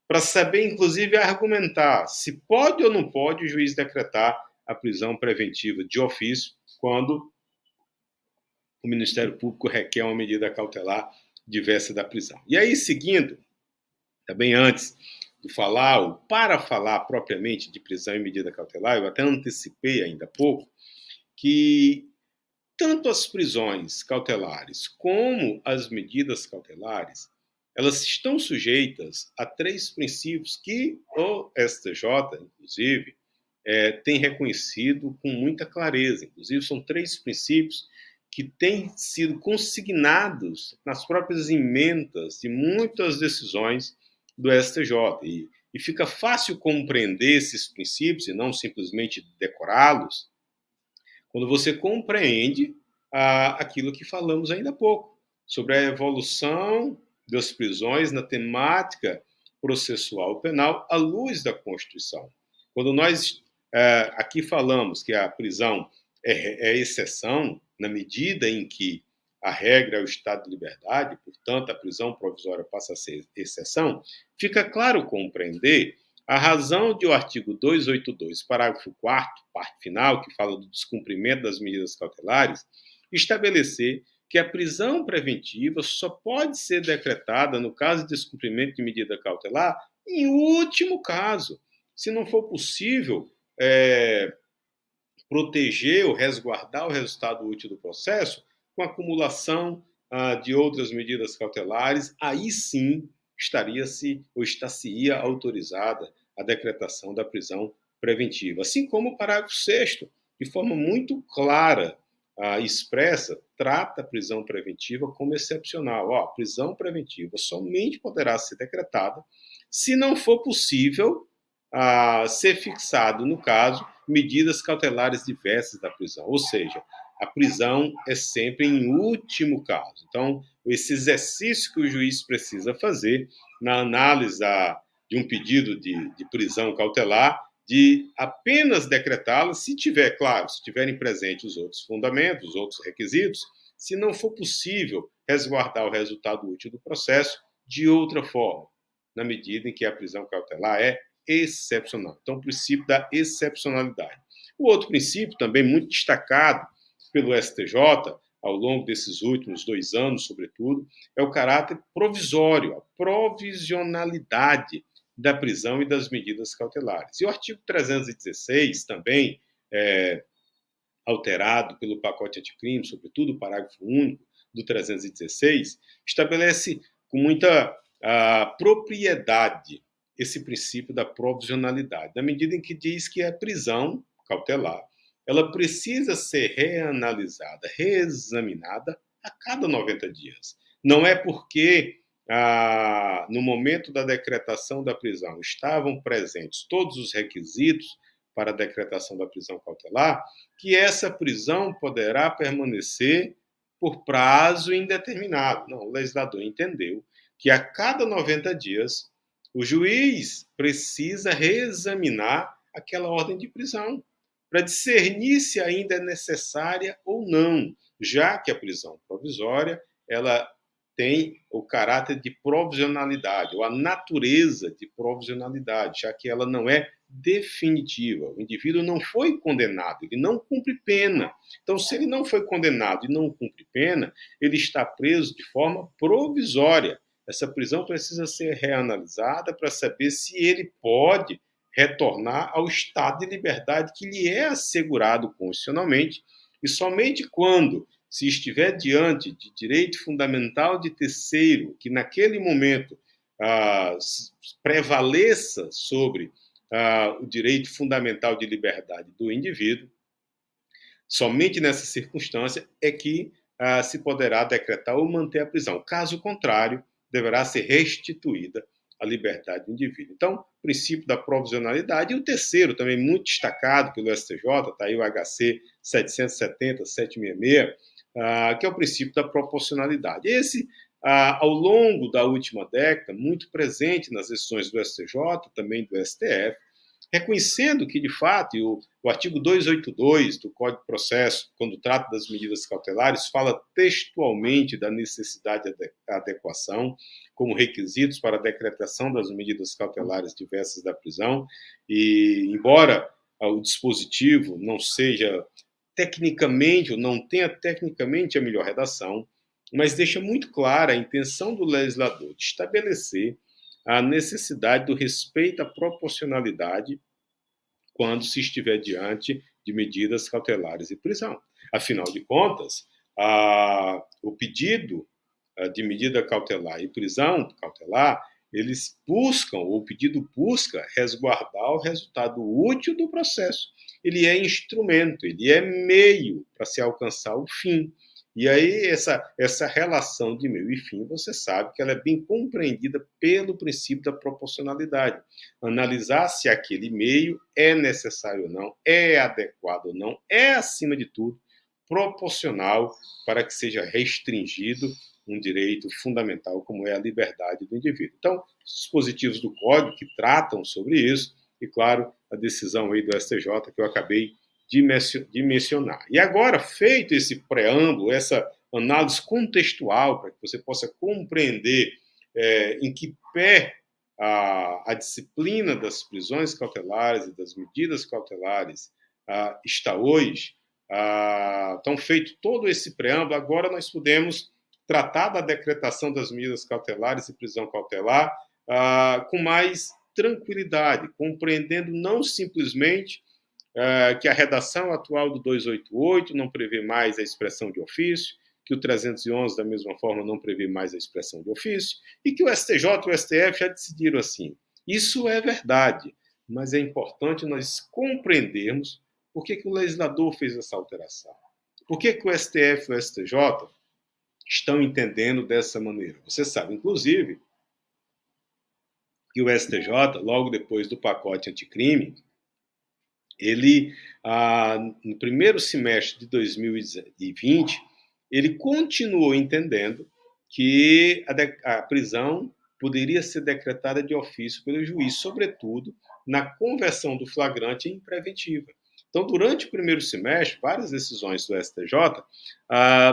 para saber, inclusive, argumentar se pode ou não pode o juiz decretar a prisão preventiva de ofício quando o Ministério Público requer uma medida cautelar diversa da prisão. E aí, seguindo, também antes de falar, ou para falar propriamente de prisão e medida cautelar, eu até antecipei ainda há pouco, que tanto as prisões cautelares como as medidas cautelares, elas estão sujeitas a 3 princípios que o STJ, inclusive, tem reconhecido com muita clareza. Inclusive, são 3 princípios que têm sido consignados nas próprias emendas de muitas decisões do STJ. E fica fácil compreender esses princípios e não simplesmente decorá-los quando você compreende aquilo que falamos ainda há pouco, sobre a evolução das prisões na temática processual penal à luz da Constituição. Quando nós aqui falamos que a prisão é exceção, na medida em que a regra é o estado de liberdade, portanto, a prisão provisória passa a ser exceção, fica claro compreender a razão de o artigo 282, parágrafo 4º, parte final, que fala do descumprimento das medidas cautelares, estabelecer que a prisão preventiva só pode ser decretada no caso de descumprimento de medida cautelar em último caso, se não for possível proteger ou resguardar o resultado útil do processo com acumulação de outras medidas cautelares, aí sim estar-se-ia autorizada a decretação da prisão preventiva. Assim como o parágrafo 6º, de forma muito clara e expressa, trata a prisão preventiva como excepcional. A prisão preventiva somente poderá ser decretada se não for possível ser fixado, no caso, medidas cautelares diversas da prisão. Ou seja, a prisão é sempre em último caso. Então, esse exercício que o juiz precisa fazer na análise de um pedido de prisão cautelar de apenas decretá-la se tiver, claro, se tiverem presentes os outros fundamentos, os outros requisitos, se não for possível resguardar o resultado útil do processo de outra forma, na medida em que a prisão cautelar é excepcional. Então, o princípio da excepcionalidade. O outro princípio, também muito destacado pelo STJ, ao longo desses últimos 2 anos, sobretudo, é o caráter provisório, a provisionalidade da prisão e das medidas cautelares. E o artigo 316, também alterado pelo pacote anticrime, sobretudo o parágrafo único do 316, estabelece com muita propriedade esse princípio da provisionalidade, na medida em que diz que a prisão cautelar ela precisa ser reanalisada, reexaminada a cada 90 dias. Não é porque no momento da decretação da prisão estavam presentes todos os requisitos para a decretação da prisão cautelar, que essa prisão poderá permanecer por prazo indeterminado. Não, o legislador entendeu que a cada 90 dias o juiz precisa reexaminar aquela ordem de prisão para discernir se ainda é necessária ou não, já que a prisão provisória ela tem o caráter de provisionalidade, ou a natureza de provisionalidade, já que ela não é definitiva. O indivíduo não foi condenado, ele não cumpre pena. Então, se ele não foi condenado e não cumpre pena, ele está preso de forma provisória. Essa prisão precisa ser reanalisada para saber se ele pode retornar ao estado de liberdade que lhe é assegurado constitucionalmente, e somente quando se estiver diante de direito fundamental de terceiro, que naquele momento prevaleça sobre o direito fundamental de liberdade do indivíduo, somente nessa circunstância é que se poderá decretar ou manter a prisão. Caso contrário, deverá ser restituída a liberdade do indivíduo. Então, princípio da provisionalidade. E o terceiro, também muito destacado pelo STJ, está aí o HC 770-766, que é o princípio da proporcionalidade. Esse, ao longo da última década, muito presente nas decisões do STJ, também do STF, reconhecendo que, de fato, o artigo 282 do Código de Processo, quando trata das medidas cautelares, fala textualmente da necessidade de adequação como requisitos para a decretação das medidas cautelares diversas da prisão, e, embora o dispositivo não seja tecnicamente, ou não tenha tecnicamente a melhor redação, mas deixa muito clara a intenção do legislador de estabelecer a necessidade do respeito à proporcionalidade quando se estiver diante de medidas cautelares e prisão. Afinal de contas, o pedido de medida cautelar e prisão cautelar, eles buscam, ou o pedido busca, resguardar o resultado útil do processo. Ele é instrumento, ele é meio para se alcançar o fim. E aí, essa relação de meio e fim, você sabe que ela é bem compreendida pelo princípio da proporcionalidade. Analisar se aquele meio é necessário ou não, é adequado ou não, é, acima de tudo, proporcional para que seja restringido um direito fundamental como é a liberdade do indivíduo. Então, os dispositivos do Código que tratam sobre isso, e, claro, a decisão aí do STJ que eu acabei de mencionar. E agora, feito esse preâmbulo, essa análise contextual, para que você possa compreender em que pé a disciplina das prisões cautelares e das medidas cautelares está hoje, então, feito todo esse preâmbulo, agora nós podemos tratar da decretação das medidas cautelares e prisão cautelar com mais tranquilidade, compreendendo não simplesmente que a redação atual do 288 não prevê mais a expressão de ofício, que o 311, da mesma forma, não prevê mais a expressão de ofício, e que o STJ e o STF já decidiram assim. Isso é verdade, mas é importante nós compreendermos por que o legislador fez essa alteração. Por que o STF e o STJ estão entendendo dessa maneira? Você sabe, inclusive, que o STJ, logo depois do pacote anticrime, ele, no primeiro semestre de 2020, ele continuou entendendo que a prisão poderia ser decretada de ofício pelo juiz, sobretudo na conversão do flagrante em preventiva. Então, durante o primeiro semestre, várias decisões do STJ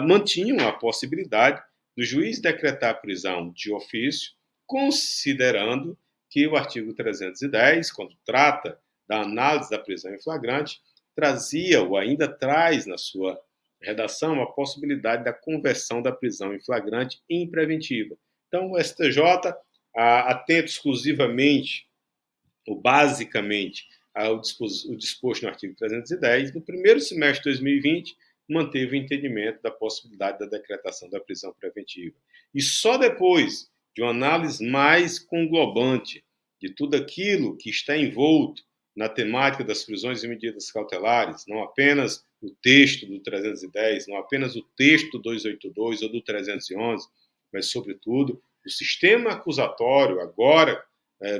mantinham a possibilidade do juiz decretar a prisão de ofício, considerando que o artigo 310, quando trata da análise da prisão em flagrante, trazia ou ainda traz na sua redação a possibilidade da conversão da prisão em flagrante em preventiva. Então, o STJ, atento exclusivamente, ou basicamente, ao disposto no artigo 310, no primeiro semestre de 2020, manteve o entendimento da possibilidade da decretação da prisão preventiva. E só depois de uma análise mais conglobante de tudo aquilo que está envolto na temática das prisões e medidas cautelares, não apenas o texto do 310, não apenas o texto do 282 ou do 311, mas, sobretudo, o sistema acusatório, agora,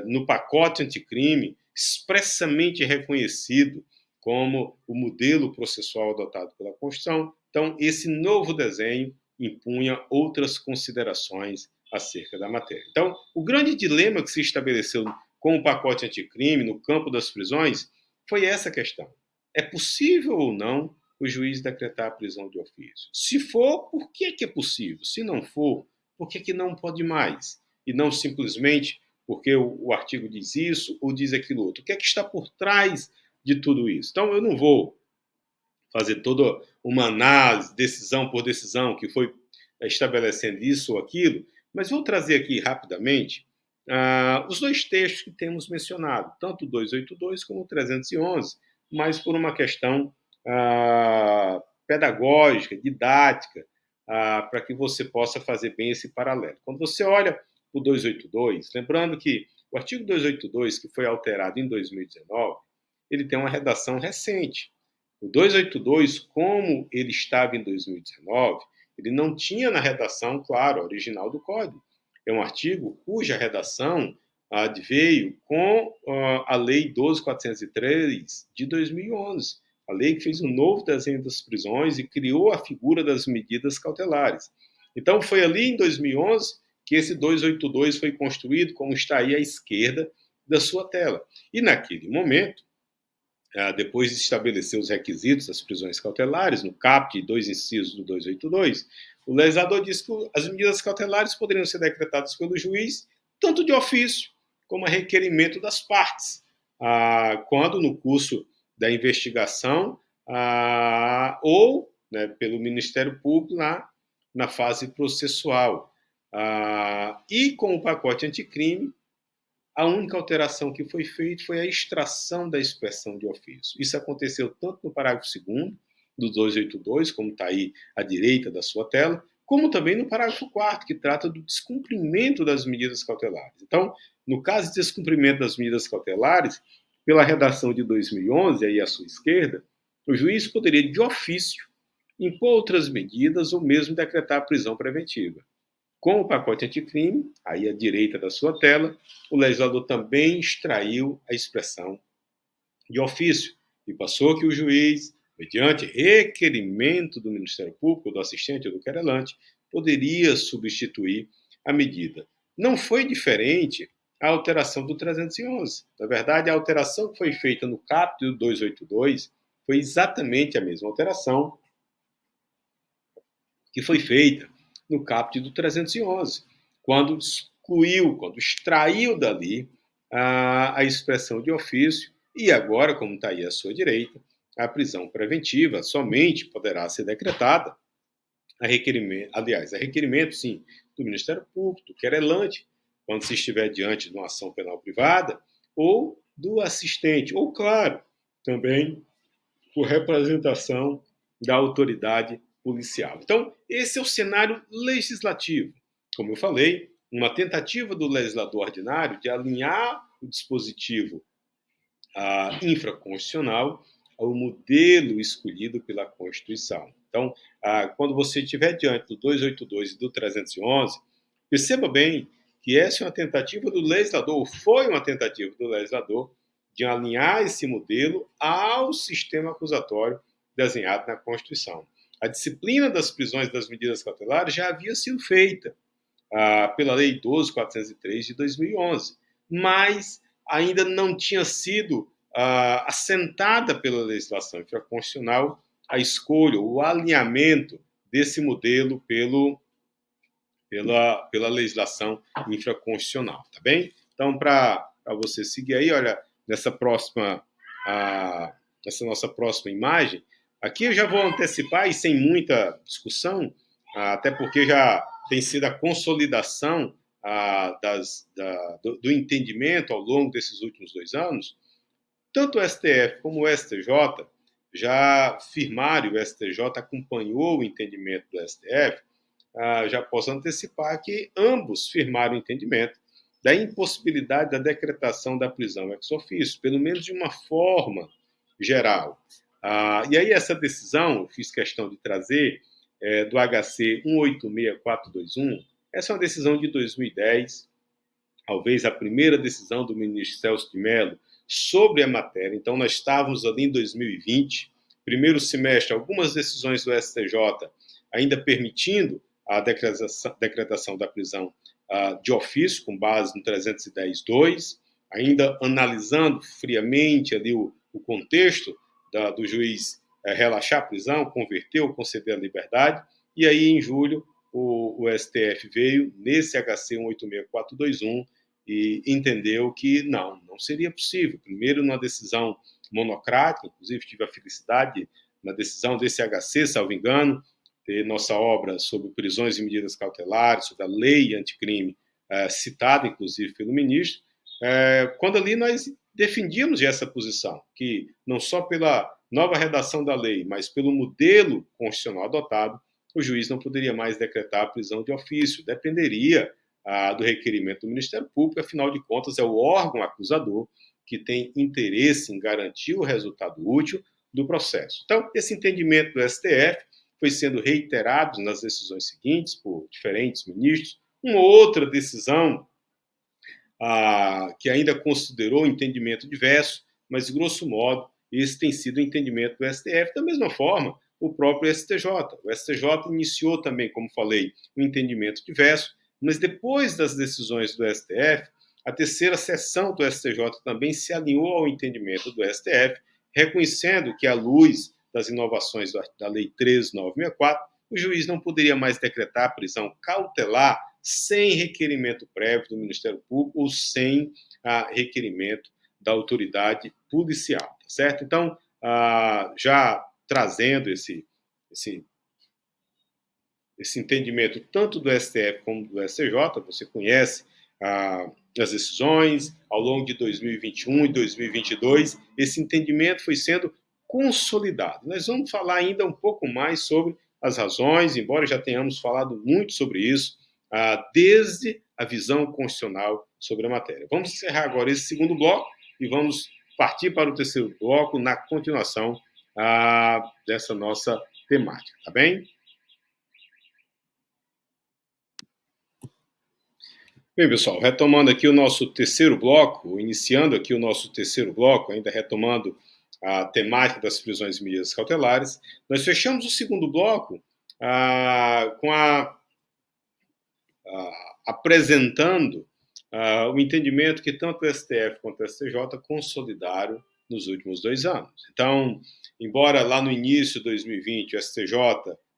no pacote anticrime, expressamente reconhecido como o modelo processual adotado pela Constituição. Então, esse novo desenho impunha outras considerações acerca da matéria. Então, o grande dilema que se estabeleceu com o pacote anticrime no campo das prisões foi essa questão. É possível ou não o juiz decretar a prisão de ofício? Se for, por que é possível? Se não for, por que não pode mais? E não simplesmente porque o artigo diz isso ou diz aquilo outro. O que é que está por trás de tudo isso? Então, eu não vou fazer toda uma análise, decisão por decisão, que foi estabelecendo isso ou aquilo, mas vou trazer aqui rapidamente os dois textos que temos mencionado, tanto o 282 como o 311, mas por uma questão pedagógica, didática, para que você possa fazer bem esse paralelo. Quando você olha o 282, lembrando que o artigo 282, que foi alterado em 2019, ele tem uma redação recente. O 282, como ele estava em 2019, ele não tinha na redação, claro, original do Código. É um artigo cuja redação veio com a Lei 12.403 de 2011, a lei que fez um novo desenho das prisões e criou a figura das medidas cautelares. Então, foi ali em 2011 que esse 282 foi construído, como está aí à esquerda da sua tela. E naquele momento, depois de estabelecer os requisitos das prisões cautelares, no caput 2 incisos do 282, o legislador disse que as medidas cautelares poderiam ser decretadas pelo juiz, tanto de ofício como a requerimento das partes, quando no curso da investigação ou pelo Ministério Público na fase processual. E com o pacote anticrime, a única alteração que foi feita foi a extração da expressão de ofício. Isso aconteceu tanto no parágrafo 2º do 282, como está aí à direita da sua tela, como também no parágrafo 4º, que trata do descumprimento das medidas cautelares. Então, no caso de descumprimento das medidas cautelares, pela redação de 2011, aí à sua esquerda, o juiz poderia, de ofício, impor outras medidas ou mesmo decretar a prisão preventiva. Com o pacote anticrime, aí à direita da sua tela, o legislador também extraiu a expressão de ofício e passou que o juiz, mediante requerimento do Ministério Público, do assistente ou do querelante, poderia substituir a medida. Não foi diferente a alteração do 311. Na verdade, a alteração que foi feita no caput do 282 foi exatamente a mesma alteração que foi feita no caput do 311, quando excluiu, quando extraiu dali a expressão de ofício e agora, como está aí à sua direita, a prisão preventiva somente poderá ser decretada a requerimento, sim, do Ministério Público, do querelante, quando se estiver diante de uma ação penal privada, ou do assistente, ou, claro, também por representação da autoridade policial. Então, esse é o cenário legislativo. Como eu falei, uma tentativa do legislador ordinário de alinhar o dispositivo infraconstitucional ao modelo escolhido pela Constituição. Então, quando você estiver diante do 282 e do 311, perceba bem que essa é uma tentativa do legislador, ou foi uma tentativa do legislador, de alinhar esse modelo ao sistema acusatório desenhado na Constituição. A disciplina das prisões das medidas cautelares já havia sido feita pela Lei 12.403 de 2011, mas ainda não tinha sido assentada pela legislação infraconstitucional a escolha, o alinhamento desse modelo pela legislação infraconstitucional, tá bem? Então, para você seguir aí, olha, nessa nossa próxima imagem, aqui eu já vou antecipar e sem muita discussão, até porque já tem sido a consolidação do entendimento ao longo desses últimos 2 anos. Tanto o STF como o STJ já firmaram, e o STJ acompanhou o entendimento do STF. Já posso antecipar que ambos firmaram o entendimento da impossibilidade da decretação da prisão ex officio, pelo menos de uma forma geral. E aí essa decisão, eu fiz questão de trazer, do HC 186421, essa é uma decisão de 2010, talvez a primeira decisão do ministro Celso de Mello sobre a matéria. Então, nós estávamos ali em 2020, primeiro semestre, algumas decisões do STJ ainda permitindo a decretação da prisão de ofício, com base no 310.2, ainda analisando friamente ali o contexto do juiz relaxar a prisão, converter ou conceder a liberdade, e aí em julho o STF veio nesse HC 186421 e entendeu que não seria possível. Primeiro, numa decisão monocrática, inclusive tive a felicidade na decisão desse HC, salvo engano, ter nossa obra sobre prisões e medidas cautelares, sobre a lei anticrime, citada inclusive pelo ministro, quando ali nós defendíamos essa posição, que não só pela nova redação da lei, mas pelo modelo constitucional adotado, o juiz não poderia mais decretar a prisão de ofício, dependeria do requerimento do Ministério Público, afinal de contas é o órgão acusador que tem interesse em garantir o resultado útil do processo. Então, esse entendimento do STF foi sendo reiterado nas decisões seguintes por diferentes ministros. Uma outra decisão que ainda considerou entendimento diverso, mas, grosso modo, esse tem sido o entendimento do STF. Da mesma forma, o próprio STJ. O STJ iniciou também, como falei, um entendimento diverso, mas depois das decisões do STF, a terceira sessão do STJ também se alinhou ao entendimento do STF, reconhecendo que, à luz das inovações da Lei 13.964, o juiz não poderia mais decretar a prisão cautelar sem requerimento prévio do Ministério Público ou sem requerimento da autoridade policial, tá certo? Então, já trazendo esse entendimento tanto do STF como do STJ, você conhece as decisões ao longo de 2021 e 2022, esse entendimento foi sendo consolidado. Nós vamos falar ainda um pouco mais sobre as razões, embora já tenhamos falado muito sobre isso, desde a visão constitucional sobre a matéria. Vamos encerrar agora esse segundo bloco e vamos partir para o terceiro bloco na continuação dessa nossa temática, tá bem? Bem, pessoal, retomando aqui o nosso terceiro bloco, iniciando aqui o nosso terceiro bloco, ainda retomando a temática das prisões e medidas cautelares, nós fechamos o segundo bloco apresentando o entendimento que tanto o STF quanto o STJ consolidaram nos últimos 2 anos. Então, embora lá no início de 2020 o STJ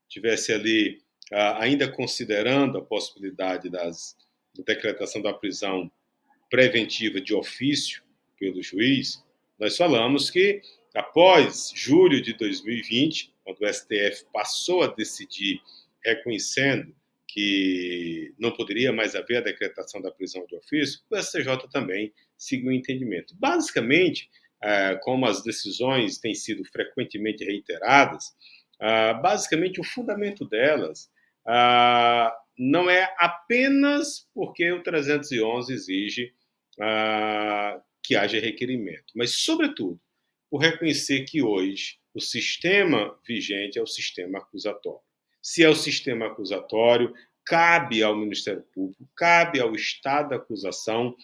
tivesse ali ainda considerando a possibilidade da decretação da prisão preventiva de ofício pelo juiz, nós falamos que após julho de 2020, quando o STF passou a decidir reconhecendo que não poderia mais haver a decretação da prisão de ofício, o STJ também seguiu o entendimento. Basicamente, como as decisões têm sido frequentemente reiteradas, basicamente o fundamento delas não é apenas porque o 311 exige que haja requerimento, mas, sobretudo, por reconhecer que hoje o sistema vigente é o sistema acusatório. Se é o sistema acusatório, cabe ao Ministério Público, cabe ao Estado da acusação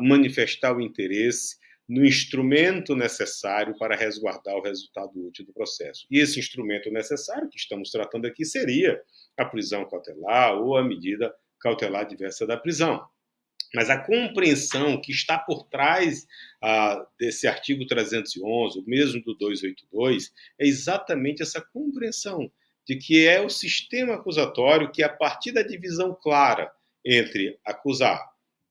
manifestar o interesse no instrumento necessário para resguardar o resultado útil do processo. E esse instrumento necessário que estamos tratando aqui seria a prisão cautelar ou a medida cautelar diversa da prisão. Mas a compreensão que está por trás desse artigo 311, o mesmo do 282, é exatamente essa compreensão de que é o sistema acusatório que, a partir da divisão clara entre acusar,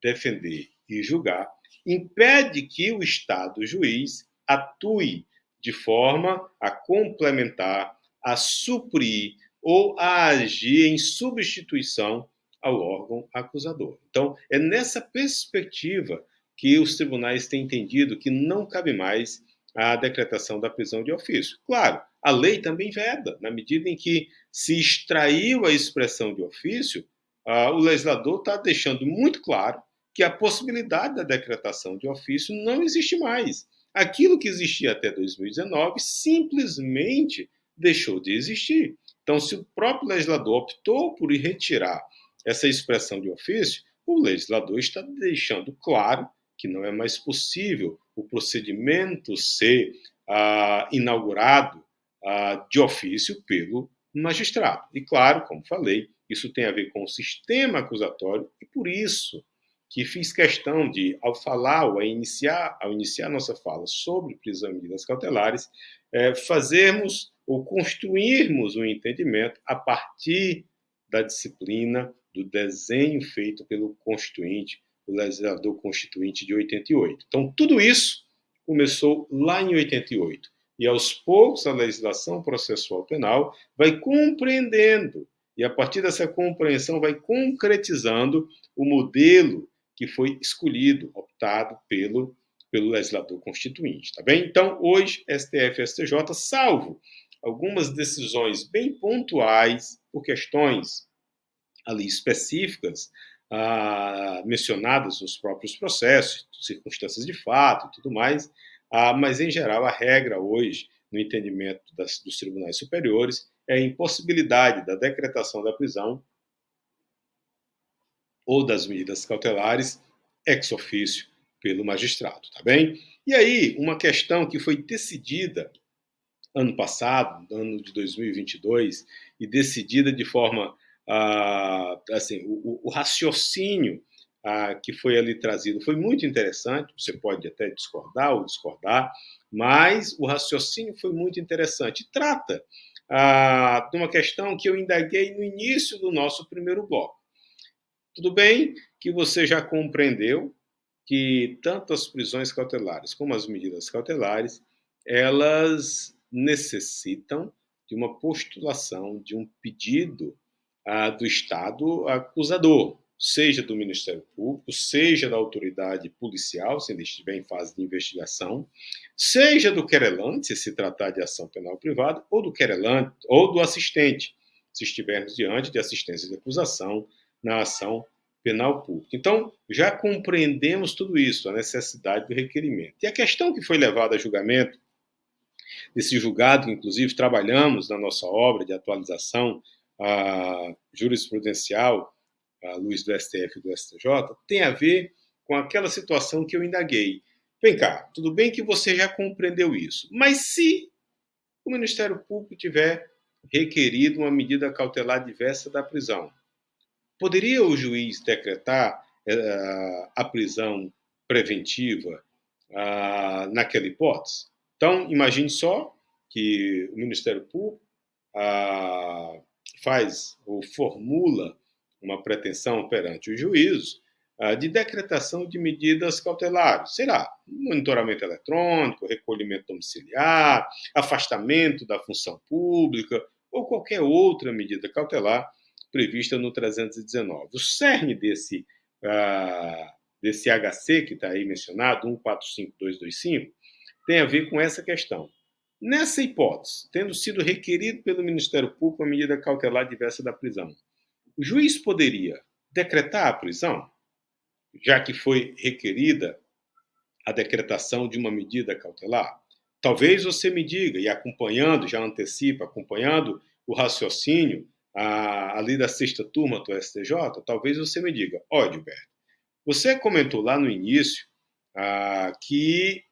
defender e julgar, impede que o Estado juiz atue de forma a complementar, a suprir ou a agir em substituição ao órgão acusador. Então, é nessa perspectiva que os tribunais têm entendido que não cabe mais a decretação da prisão de ofício. Claro, a lei também veda, na medida em que se extraiu a expressão de ofício, o legislador está deixando muito claro que a possibilidade da decretação de ofício não existe mais. Aquilo que existia até 2019 simplesmente deixou de existir. Então, se o próprio legislador optou por retirar essa expressão de ofício, o legislador está deixando claro que não é mais possível o procedimento ser inaugurado de ofício pelo magistrado. E claro, como falei, isso tem a ver com o sistema acusatório e por isso que fiz questão de, ao falar, ao iniciar nossa fala sobre prisão e medidas cautelares, fazermos ou construirmos um entendimento a partir da disciplina do desenho feito pelo Constituinte, o legislador constituinte de 88. Então, tudo isso começou lá em 88. E, aos poucos, a legislação processual penal vai compreendendo, e a partir dessa compreensão vai concretizando o modelo que foi escolhido, optado pelo legislador constituinte, tá bem? Então, hoje, STF e STJ, salvo algumas decisões bem pontuais, por questões ali específicas, mencionadas nos próprios processos, circunstâncias de fato e tudo mais, mas, em geral, a regra hoje, no entendimento dos tribunais superiores, é a impossibilidade da decretação da prisão ou das medidas cautelares ex officio pelo magistrado, tá bem? E aí, uma questão que foi decidida ano passado, ano de 2022, e decidida de forma assim, o raciocínio que foi ali trazido foi muito interessante. Você pode até discordar ou discordar, mas o raciocínio foi muito interessante. Trata de uma questão que eu indaguei no início do nosso primeiro bloco. Tudo bem que você já compreendeu que tanto as prisões cautelares como as medidas cautelares, elas necessitam de uma postulação, de um pedido do Estado acusador, seja do Ministério Público, seja da autoridade policial, se ele estiver em fase de investigação, seja do querelante, se tratar de ação penal privada, ou do querelante, ou do assistente, se estivermos diante de assistência de acusação na ação penal pública. Então, já compreendemos tudo isso, a necessidade do requerimento. E a questão que foi levada a julgamento, esse julgado, que inclusive trabalhamos na nossa obra de atualização jurisprudencial, à luz do STF e do STJ, tem a ver com aquela situação que eu indaguei. Vem cá, tudo bem que você já compreendeu isso, mas se o Ministério Público tiver requerido uma medida cautelar diversa da prisão, poderia o juiz decretar a prisão preventiva naquela hipótese? Então, imagine só que o Ministério Público faz ou formula uma pretensão perante o juízo de decretação de medidas cautelares. Será monitoramento eletrônico, recolhimento domiciliar, afastamento da função pública ou qualquer outra medida cautelar prevista no 319. O cerne desse HC que está aí mencionado, 145225, tem a ver com essa questão. Nessa hipótese, tendo sido requerido pelo Ministério Público a medida cautelar diversa da prisão, o juiz poderia decretar a prisão, já que foi requerida a decretação de uma medida cautelar? Talvez você me diga, e acompanhando, já antecipa, acompanhando o raciocínio ali da sexta turma do STJ, talvez você me diga, Gilberto, você comentou lá no início que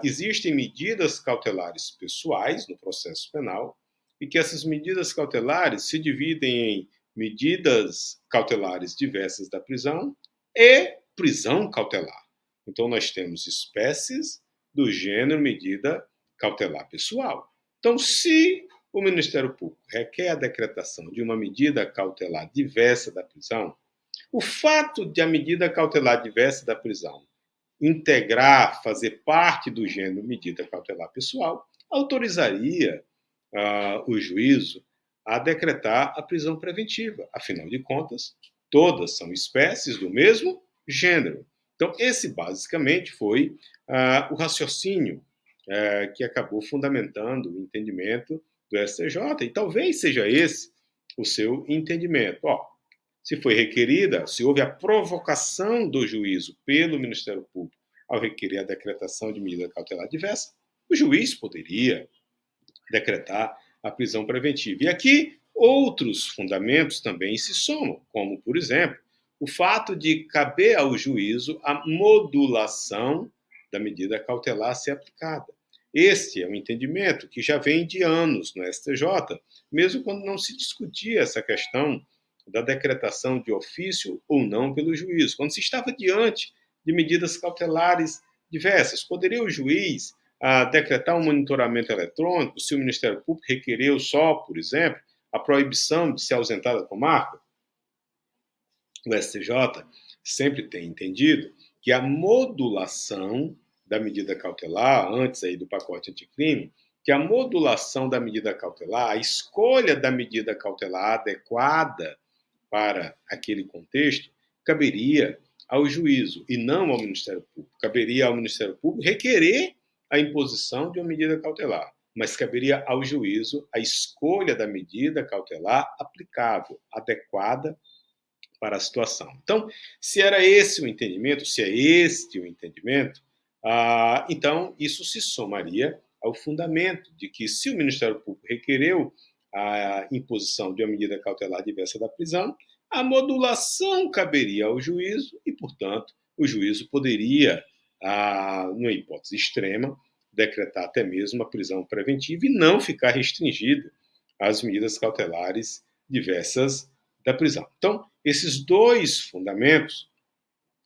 existem medidas cautelares pessoais no processo penal e que essas medidas cautelares se dividem em medidas cautelares diversas da prisão e prisão cautelar. Então, nós temos espécies do gênero medida cautelar pessoal. Então, se o Ministério Público requer a decretação de uma medida cautelar diversa da prisão, o fato de a medida cautelar diversa da prisão integrar, fazer parte do gênero medida cautelar pessoal, autorizaria o juízo a decretar a prisão preventiva. Afinal de contas, todas são espécies do mesmo gênero. Então, esse basicamente foi o raciocínio que acabou fundamentando o entendimento do STJ, e talvez seja esse o seu entendimento. Se foi requerida, se houve a provocação do juízo pelo Ministério Público ao requerer a decretação de medida cautelar diversa, o juiz poderia decretar a prisão preventiva. E aqui outros fundamentos também se somam, como, por exemplo, o fato de caber ao juízo a modulação da medida cautelar a ser aplicada. Este é um entendimento que já vem de anos no STJ, mesmo quando não se discutia essa questão da decretação de ofício ou não pelo juiz, quando se estava diante de medidas cautelares diversas. Poderia o juiz decretar um monitoramento eletrônico se o Ministério Público requereu só, por exemplo, a proibição de se ausentar da comarca? O STJ sempre tem entendido que a modulação da medida cautelar, antes aí do pacote anticrime, que a modulação da medida cautelar, a escolha da medida cautelar adequada para aquele contexto, caberia ao juízo e não ao Ministério Público. Caberia ao Ministério Público requerer a imposição de uma medida cautelar, mas caberia ao juízo a escolha da medida cautelar aplicável, adequada para a situação. Então, se era esse o entendimento, se é este o entendimento, então isso se somaria ao fundamento de que, se o Ministério Público requereu a imposição de uma medida cautelar diversa da prisão, a modulação caberia ao juízo e, portanto, o juízo poderia, numa hipótese extrema, decretar até mesmo a prisão preventiva e não ficar restringido às medidas cautelares diversas da prisão. Então, esses dois fundamentos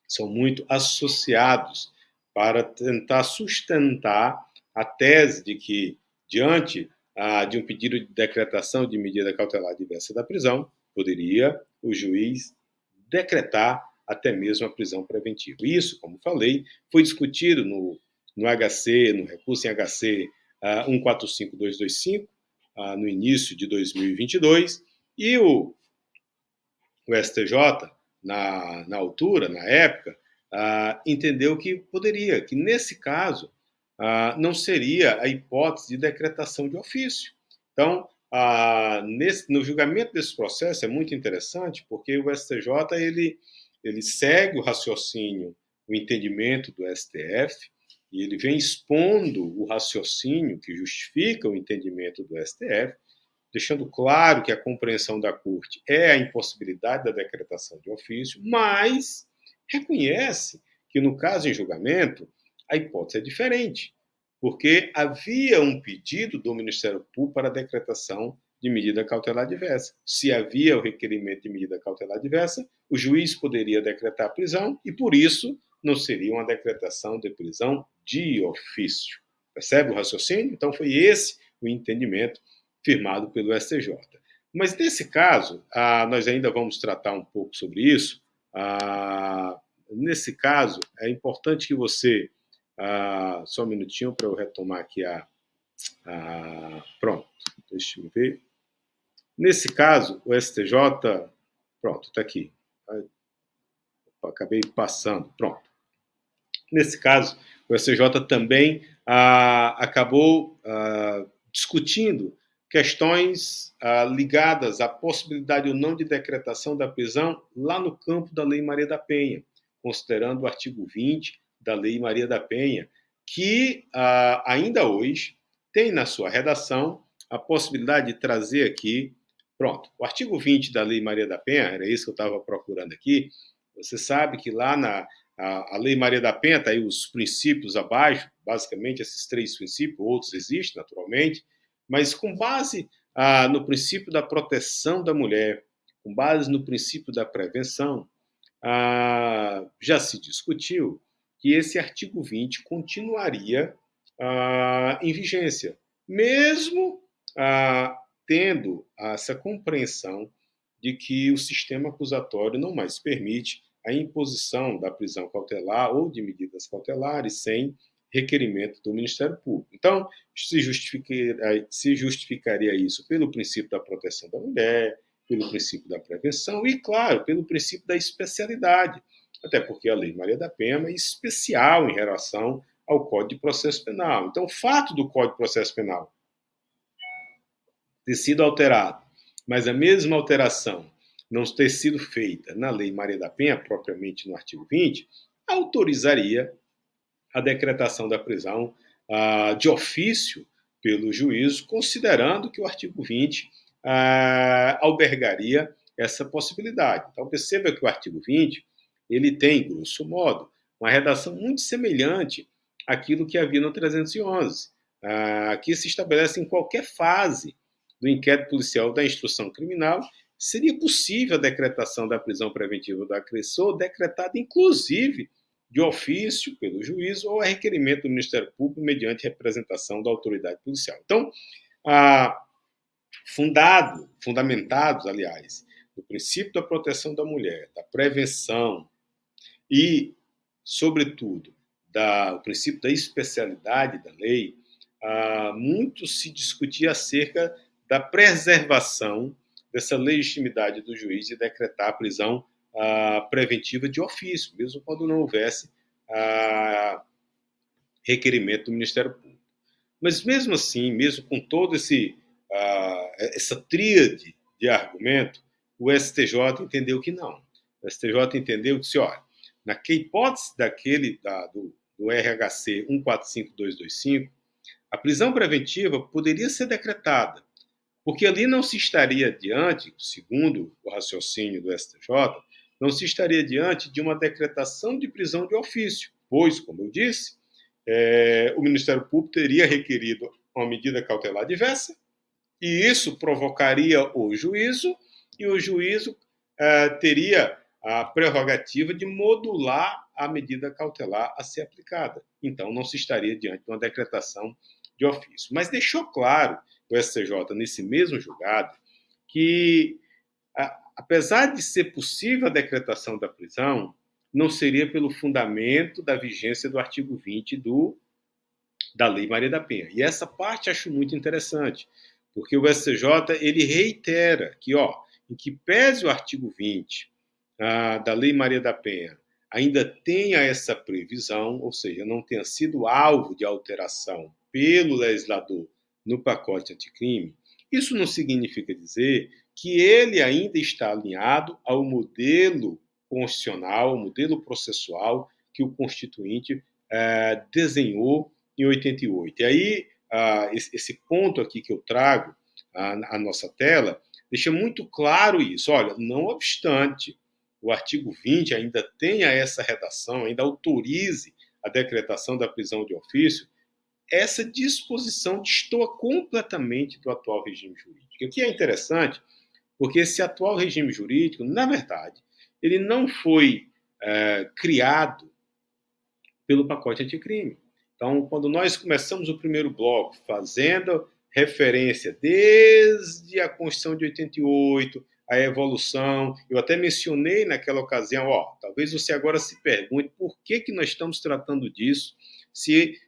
são muito associados para tentar sustentar a tese de que, diante de um pedido de decretação de medida cautelar diversa da prisão, poderia o juiz decretar até mesmo a prisão preventiva. Isso, como falei, foi discutido no HC, no recurso em HC 145225, no início de 2022, e o STJ, na altura, na época, entendeu que poderia, que nesse caso não seria a hipótese de decretação de ofício. Então, no julgamento desse processo é muito interessante, porque o STJ ele segue o raciocínio, o entendimento do STF, e ele vem expondo o raciocínio que justifica o entendimento do STF, deixando claro que a compreensão da Corte é a impossibilidade da decretação de ofício, mas reconhece que, no caso em julgamento, a hipótese é diferente, porque havia um pedido do Ministério Público para a decretação de medida cautelar diversa. Se havia o requerimento de medida cautelar diversa, o juiz poderia decretar a prisão e, por isso, não seria uma decretação de prisão de ofício. Percebe o raciocínio? Então, foi esse o entendimento firmado pelo STJ. Mas, nesse caso, nós ainda vamos tratar um pouco sobre isso. Nesse caso, é importante que você... só um minutinho para eu retomar aqui pronto, deixa eu ver. Nesse caso, o STJ... Pronto, está aqui. Acabei passando. Pronto. Nesse caso, o STJ também acabou discutindo questões ligadas à possibilidade ou não de decretação da prisão lá no campo da Lei Maria da Penha, considerando o artigo 20 da Lei Maria da Penha, que ainda hoje tem na sua redação a possibilidade de trazer aqui, pronto, o artigo 20 da Lei Maria da Penha, era isso que eu estava procurando aqui. Você sabe que lá a Lei Maria da Penha, está aí os princípios abaixo, basicamente esses 3 princípios, outros existem naturalmente, mas com base no princípio da proteção da mulher, com base no princípio da prevenção, já se discutiu que esse artigo 20 continuaria em vigência, mesmo tendo essa compreensão de que o sistema acusatório não mais permite a imposição da prisão cautelar ou de medidas cautelares sem requerimento do Ministério Público. Então, se justificaria isso pelo princípio da proteção da mulher, pelo princípio da prevenção e, claro, pelo princípio da especialidade, até porque a Lei Maria da Penha é especial em relação ao Código de Processo Penal. Então, o fato do Código de Processo Penal ter sido alterado, mas a mesma alteração não ter sido feita na Lei Maria da Penha, propriamente no artigo 20, autorizaria a decretação da prisão de ofício pelo juízo, considerando que o artigo 20 albergaria essa possibilidade. Então, perceba que o artigo 20 ele tem, grosso modo, uma redação muito semelhante àquilo que havia no 311. Aqui se estabelece em qualquer fase do inquérito policial da instrução criminal, seria possível a decretação da prisão preventiva do agressor, decretada inclusive de ofício pelo juiz ou a requerimento do Ministério Público mediante representação da autoridade policial. Então, fundamentados, aliás, no princípio da proteção da mulher, da prevenção e, sobretudo, o princípio da especialidade da lei, muito se discutia acerca da preservação dessa legitimidade do juiz de decretar a prisão preventiva de ofício, mesmo quando não houvesse requerimento do Ministério Público. Mas mesmo assim, mesmo com toda essa tríade de argumento, o STJ entendeu que não. O STJ entendeu que disse, olha, na hipótese do RHC 145225, a prisão preventiva poderia ser decretada, porque ali não se estaria diante, segundo o raciocínio do STJ, não se estaria diante de uma decretação de prisão de ofício, pois, como eu disse, o Ministério Público teria requerido uma medida cautelar diversa, e isso provocaria o juízo, e o juízo teria a prerrogativa de modular a medida cautelar a ser aplicada. Então, não se estaria diante de uma decretação de ofício. Mas deixou claro o STJ, nesse mesmo julgado, que, apesar de ser possível a decretação da prisão, não seria pelo fundamento da vigência do artigo 20 da Lei Maria da Penha. E essa parte acho muito interessante, porque o STJ ele reitera que, em que pese o artigo 20 da Lei Maria da Penha ainda tenha essa previsão, ou seja, não tenha sido alvo de alteração pelo legislador no pacote anticrime, isso não significa dizer que ele ainda está alinhado ao modelo constitucional, ao modelo processual que o Constituinte desenhou em 88. E aí, esse ponto aqui que eu trago à nossa tela, deixa muito claro isso. Olha, não obstante o artigo 20 ainda tenha essa redação, ainda autorize a decretação da prisão de ofício, essa disposição destoa completamente do atual regime jurídico. O que é interessante, porque esse atual regime jurídico, na verdade, ele não foi criado pelo pacote anticrime. Então, quando nós começamos o primeiro bloco fazendo referência desde a Constituição de 88, a evolução, eu até mencionei naquela ocasião, talvez você agora se pergunte por que nós estamos tratando disso se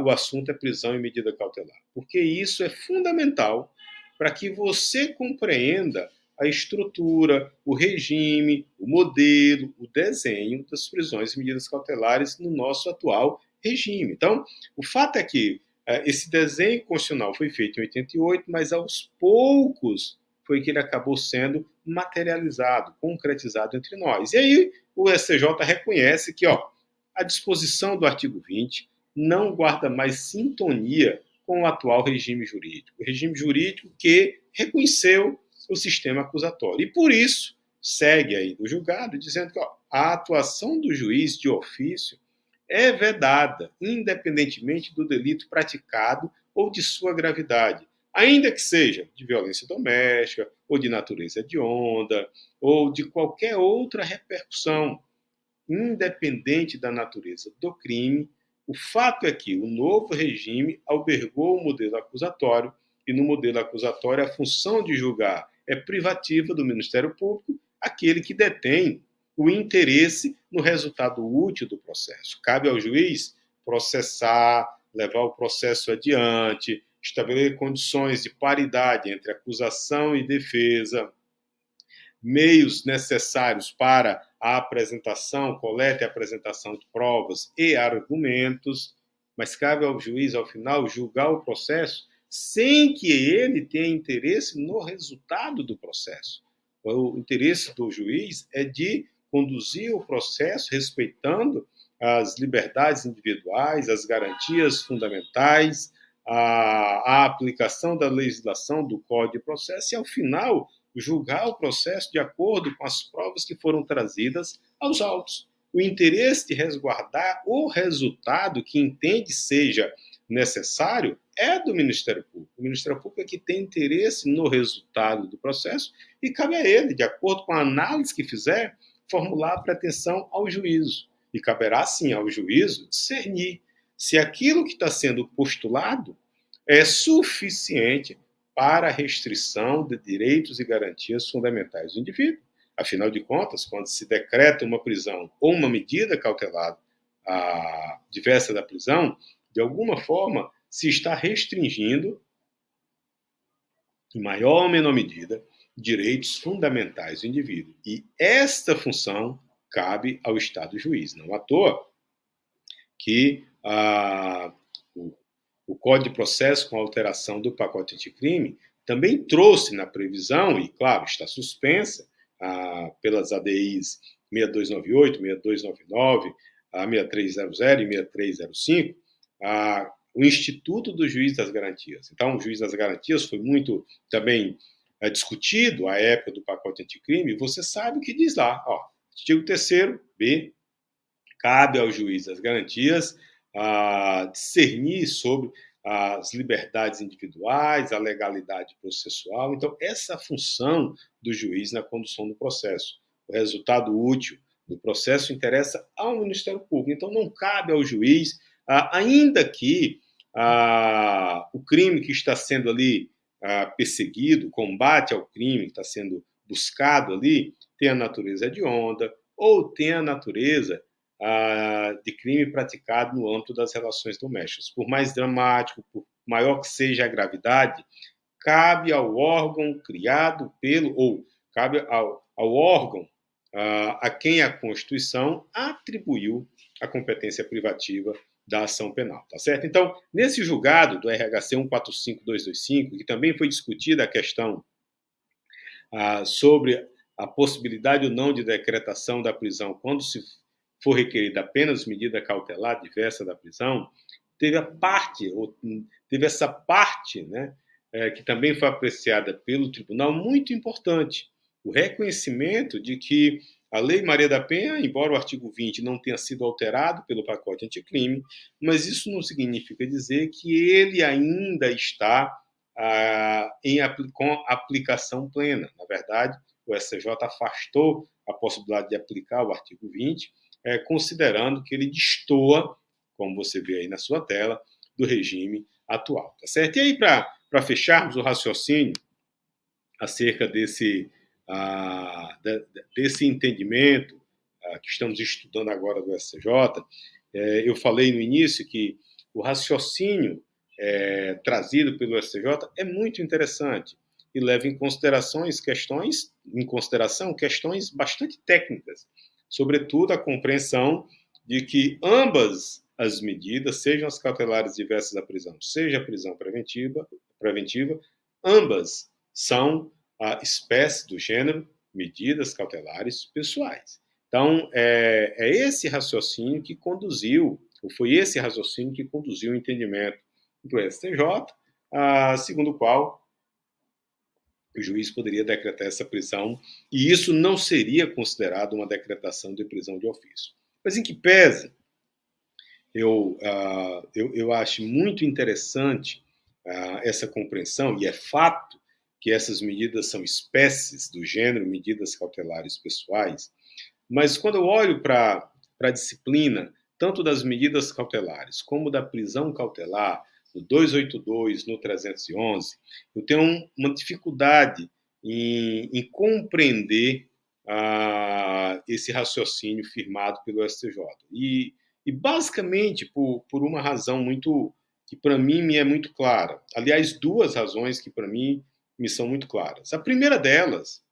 o assunto é prisão e medida cautelar. Porque isso é fundamental para que você compreenda a estrutura, o regime, o modelo, o desenho das prisões e medidas cautelares no nosso atual regime. Então, o fato é que esse desenho constitucional foi feito em 88, mas aos poucos foi que ele acabou sendo materializado, concretizado entre nós. E aí o STJ reconhece que a disposição do artigo 20 não guarda mais sintonia com o atual regime jurídico. O regime jurídico que reconheceu o sistema acusatório. E por isso, segue aí do julgado, dizendo que a atuação do juiz de ofício é vedada, independentemente do delito praticado ou de sua gravidade, ainda que seja de violência doméstica, ou de natureza hedionda, ou de qualquer outra repercussão, independente da natureza do crime. O fato é que o novo regime albergou o modelo acusatório, e no modelo acusatório a função de julgar é privativa do Ministério Público, aquele que detém o interesse no resultado útil do processo. Cabe ao juiz processar, levar o processo adiante, estabelecer condições de paridade entre acusação e defesa, meios necessários para a apresentação, coleta e apresentação de provas e argumentos, mas cabe ao juiz, ao final, julgar o processo sem que ele tenha interesse no resultado do processo. O interesse do juiz é de conduzir o processo respeitando as liberdades individuais, as garantias fundamentais, a aplicação da legislação do Código de Processo e, ao final, julgar o processo de acordo com as provas que foram trazidas aos autos. O interesse de resguardar o resultado que entende seja necessário é do Ministério Público. O Ministério Público é que tem interesse no resultado do processo e cabe a ele, de acordo com a análise que fizer, formular a pretensão ao juízo. E caberá, sim, ao juízo discernir se aquilo que está sendo postulado é suficiente para a restrição de direitos e garantias fundamentais do indivíduo. Afinal de contas, quando se decreta uma prisão ou uma medida cautelar diversa da prisão, de alguma forma se está restringindo, em maior ou menor medida, direitos fundamentais do indivíduo. E esta função cabe ao Estado juiz. Não à toa que o Código de Processo, com a alteração do pacote anticrime, também trouxe na previsão, e claro, está suspensa pelas ADIs 6298, 6299, a 6300 e 6305, o Instituto do Juiz das Garantias. Então, o Juiz das Garantias foi muito também discutido à época do pacote anticrime, e você sabe o que diz lá. Artigo 3º, B, cabe ao Juiz das Garantias discernir sobre as liberdades individuais, a legalidade processual. Então, essa função do juiz na condução do processo. O resultado útil do processo interessa ao Ministério Público. Então, não cabe ao juiz, ainda que o crime que está sendo ali perseguido, o combate ao crime que está sendo buscado ali, tenha a natureza hedionda ou tenha a natureza de crime praticado no âmbito das relações domésticas. Por mais dramático, por maior que seja a gravidade, cabe ao órgão criado cabe ao órgão a quem a Constituição atribuiu a competência privativa da ação penal, tá certo? Então, nesse julgado do RHC 145225, que também foi discutida a questão sobre a possibilidade ou não de decretação da prisão quando se for requerida apenas medida cautelar diversa da prisão, teve essa parte, né, que também foi apreciada pelo tribunal, muito importante, o reconhecimento de que a Lei Maria da Penha, embora o artigo 20 não tenha sido alterado pelo pacote anticrime, mas isso não significa dizer que ele ainda está com aplicação plena. Na verdade, o STJ afastou a possibilidade de aplicar o artigo 20, considerando que ele destoa, como você vê aí na sua tela, do regime atual. Tá certo? E aí, para fecharmos o raciocínio acerca desse entendimento que estamos estudando agora do STJ, eu falei no início que o raciocínio trazido pelo STJ é muito interessante e leva em consideração questões bastante técnicas, sobretudo a compreensão de que ambas as medidas, sejam as cautelares diversas da prisão, seja a prisão preventiva, ambas são a espécie do gênero medidas cautelares pessoais. Então, esse raciocínio que conduziu, ou foi esse raciocínio que conduziu o entendimento do STJ, segundo o qual o juiz poderia decretar essa prisão, e isso não seria considerado uma decretação de prisão de ofício. Mas, em que pese, eu acho muito interessante essa compreensão, e é fato que essas medidas são espécies do gênero medidas cautelares pessoais, mas quando eu olho para a disciplina, tanto das medidas cautelares como da prisão cautelar, no 282, no 311, eu tenho uma dificuldade em compreender esse raciocínio firmado pelo STJ. E basicamente, por uma razão que para mim me é muito clara. Aliás, duas razões que para mim me são muito claras. A primeira delas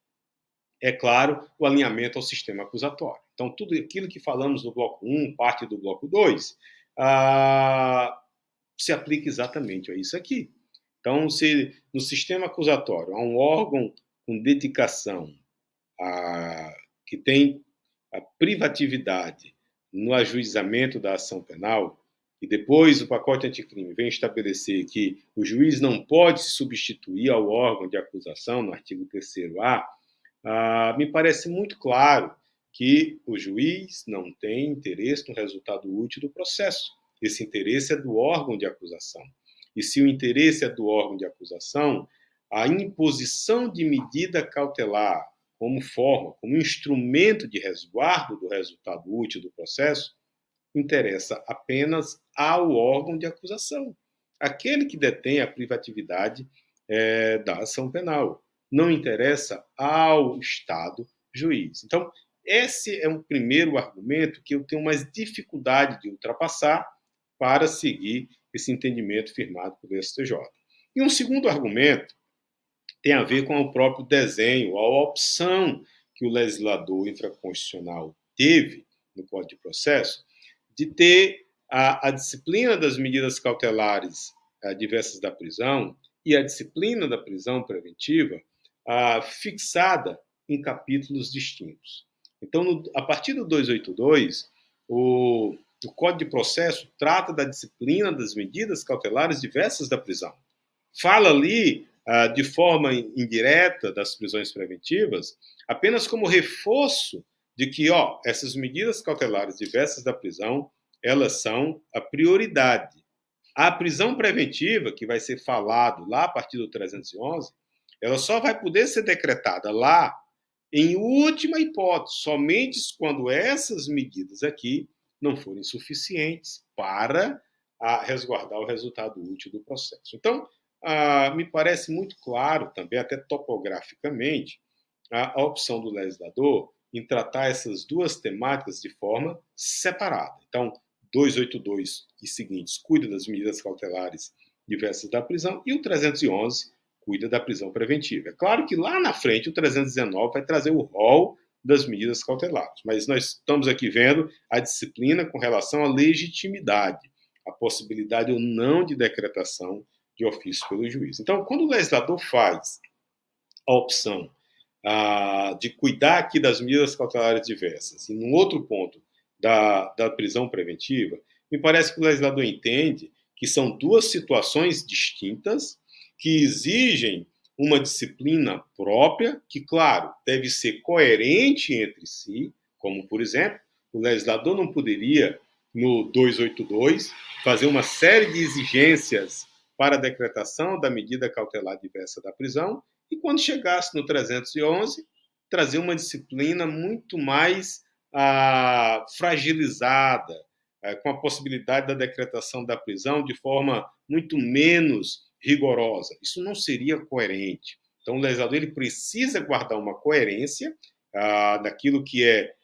é, claro, o alinhamento ao sistema acusatório. Então, tudo aquilo que falamos no bloco 1, parte do bloco 2, se aplica exatamente a isso aqui. Então, se no sistema acusatório há um órgão com dedicação, que tem a privatividade no ajuizamento da ação penal, e depois o pacote anticrime vem estabelecer que o juiz não pode se substituir ao órgão de acusação, no artigo 3º-A, me parece muito claro que o juiz não tem interesse no resultado útil do processo. Esse interesse é do órgão de acusação. E se o interesse é do órgão de acusação, a imposição de medida cautelar como forma, como instrumento de resguardo do resultado útil do processo, interessa apenas ao órgão de acusação, aquele que detém a privatividade da ação penal. Não interessa ao Estado juiz. Então, esse é um primeiro argumento que eu tenho mais dificuldade de ultrapassar para seguir esse entendimento firmado pelo STJ. E um segundo argumento tem a ver com o próprio desenho, a opção que o legislador infraconstitucional teve no Código de Processo de ter a disciplina das medidas cautelares diversas da prisão e a disciplina da prisão preventiva fixada em capítulos distintos. Então, a partir do 282, o Código de Processo trata da disciplina das medidas cautelares diversas da prisão. Fala ali, de forma indireta, das prisões preventivas, apenas como reforço de que essas medidas cautelares diversas da prisão, elas são a prioridade. A prisão preventiva, que vai ser falado lá a partir do 311, ela só vai poder ser decretada lá, em última hipótese, somente quando essas medidas aqui não forem suficientes para resguardar o resultado útil do processo. Então, me parece muito claro também, até topograficamente, a opção do legislador em tratar essas duas temáticas de forma separada. Então, 282 e seguintes cuida das medidas cautelares diversas da prisão e o 311 cuida da prisão preventiva. É claro que lá na frente o 319 vai trazer o rol das medidas cautelares, mas nós estamos aqui vendo a disciplina com relação à legitimidade, a possibilidade ou não de decretação de ofício pelo juiz. Então, quando o legislador faz a opção de cuidar aqui das medidas cautelares diversas e num outro ponto da prisão preventiva, me parece que o legislador entende que são duas situações distintas que exigem uma disciplina própria, que, claro, deve ser coerente entre si, como, por exemplo, o legislador não poderia, no 282, fazer uma série de exigências para a decretação da medida cautelar diversa da prisão, e quando chegasse no 311, trazer uma disciplina muito mais fragilizada, com a possibilidade da decretação da prisão de forma muito menos rigorosa. Isso não seria coerente. Então, o legislador ele precisa guardar uma coerência daquilo que é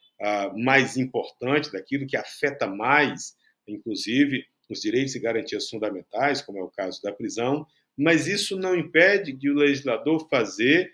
mais importante, daquilo que afeta mais, inclusive, os direitos e garantias fundamentais, como é o caso da prisão, mas isso não impede de o legislador fazer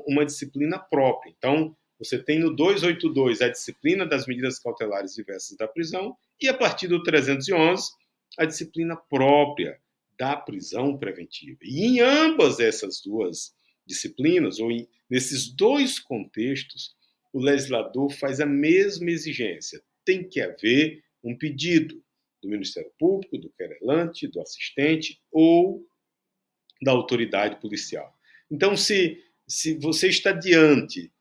uma disciplina própria. Então, você tem no 282 a disciplina das medidas cautelares diversas da prisão e, a partir do 311, a disciplina própria da prisão preventiva. E em ambas essas duas disciplinas, ou nesses dois contextos, o legislador faz a mesma exigência. Tem que haver um pedido do Ministério Público, do querelante, do assistente ou da autoridade policial. Então, se você está diante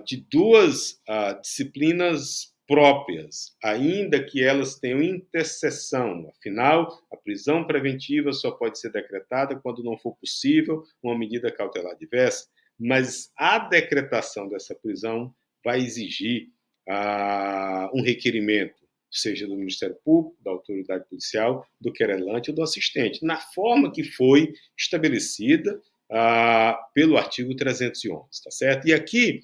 de duas disciplinas próprias, ainda que elas tenham interseção. Afinal, a prisão preventiva só pode ser decretada quando não for possível uma medida cautelar diversa, mas a decretação dessa prisão vai exigir um requerimento, seja do Ministério Público, da autoridade policial, do querelante ou do assistente, na forma que foi estabelecida pelo artigo 311, tá certo? E aqui,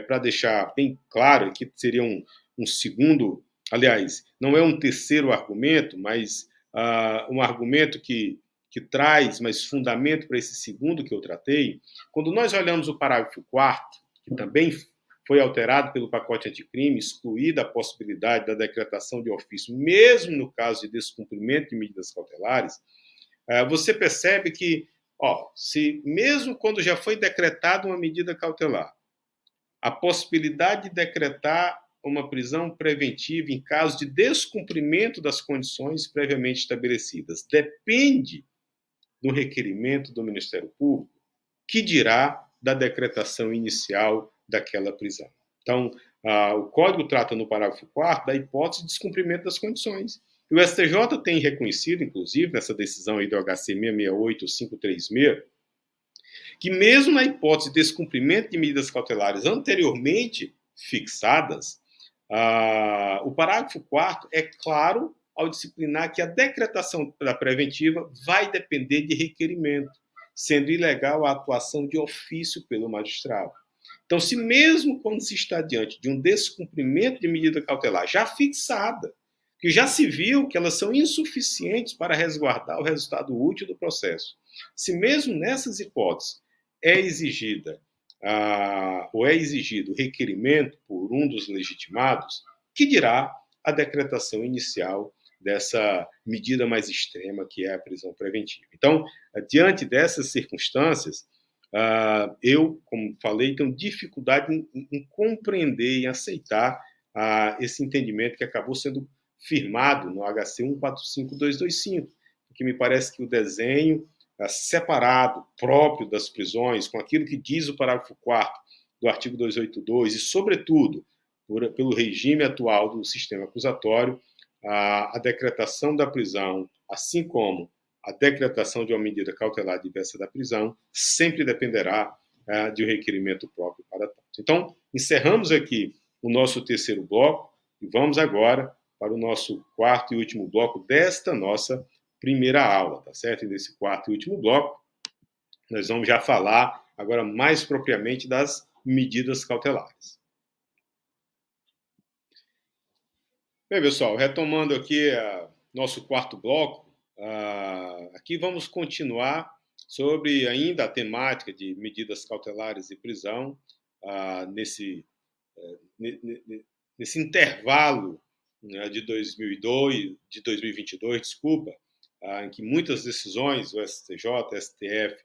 para deixar bem claro, que seria um segundo, aliás, não é um terceiro argumento, mas um argumento que traz mais fundamento para esse segundo que eu tratei. Quando nós olhamos o parágrafo 4º, que também foi alterado pelo pacote anticrime, excluída a possibilidade da decretação de ofício, mesmo no caso de descumprimento de medidas cautelares, você percebe que, se mesmo quando já foi decretada uma medida cautelar, a possibilidade de decretar uma prisão preventiva em caso de descumprimento das condições previamente estabelecidas depende do requerimento do Ministério Público, que dirá da decretação inicial daquela prisão. Então, o Código trata no parágrafo 4º da hipótese de descumprimento das condições. E o STJ tem reconhecido, inclusive, nessa decisão aí do HC 668-536, que mesmo na hipótese de descumprimento de medidas cautelares anteriormente fixadas, o parágrafo 4º é claro ao disciplinar que a decretação da preventiva vai depender de requerimento, sendo ilegal a atuação de ofício pelo magistrado. Então, se mesmo quando se está diante de um descumprimento de medida cautelar já fixada, que já se viu que elas são insuficientes para resguardar o resultado útil do processo, se mesmo nessas hipóteses é exigido requerimento por um dos legitimados, que dirá a decretação inicial dessa medida mais extrema, que é a prisão preventiva. Então, diante dessas circunstâncias, eu, como falei, tenho dificuldade em compreender e aceitar esse entendimento que acabou sendo firmado no HC 145225, porque me parece que o desenho separado, próprio das prisões, com aquilo que diz o parágrafo 4º do artigo 282 e, sobretudo, pelo regime atual do sistema acusatório, a decretação da prisão, assim como a decretação de uma medida cautelar diversa da prisão, sempre dependerá de um requerimento próprio para tal. Então, encerramos aqui o nosso terceiro bloco e vamos agora para o nosso quarto e último bloco desta nossa primeira aula, tá certo? E nesse quarto e último bloco, nós vamos já falar agora mais propriamente das medidas cautelares. Bem, pessoal, retomando aqui nosso quarto bloco, aqui vamos continuar sobre ainda a temática de medidas cautelares e prisão nesse intervalo, né, de 2022, desculpa, em que muitas decisões do STJ, STF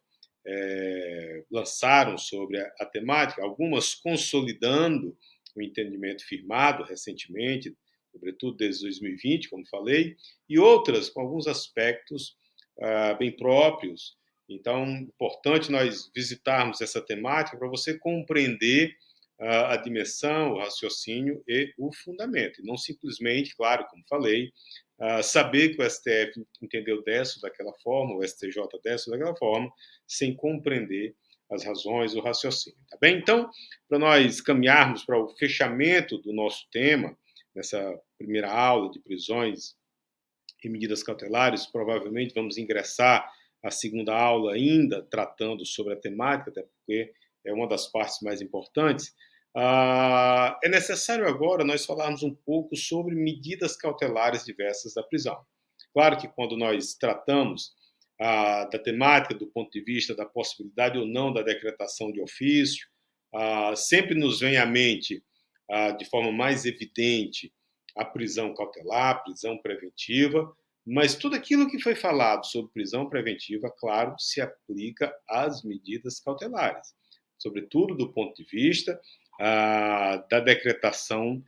lançaram sobre a temática, algumas consolidando o entendimento firmado recentemente, sobretudo desde 2020, como falei, e outras com alguns aspectos bem próprios. Então, é importante nós visitarmos essa temática para você compreender a dimensão, o raciocínio e o fundamento. E não simplesmente, claro, como falei, saber que o STF entendeu dessa daquela forma, o STJ dessa daquela forma, sem compreender as razões, o raciocínio. Tá bem? Então, para nós caminharmos para o fechamento do nosso tema, nessa primeira aula de prisões e medidas cautelares, provavelmente vamos ingressar a segunda aula ainda tratando sobre a temática, até porque é uma das partes mais importantes. É necessário agora nós falarmos um pouco sobre medidas cautelares diversas da prisão. Claro que quando nós tratamos da temática do ponto de vista da possibilidade ou não da decretação de ofício, sempre nos vem à mente, de forma mais evidente, a prisão cautelar, a prisão preventiva, mas tudo aquilo que foi falado sobre prisão preventiva, claro, se aplica às medidas cautelares, sobretudo do ponto de vista da decretação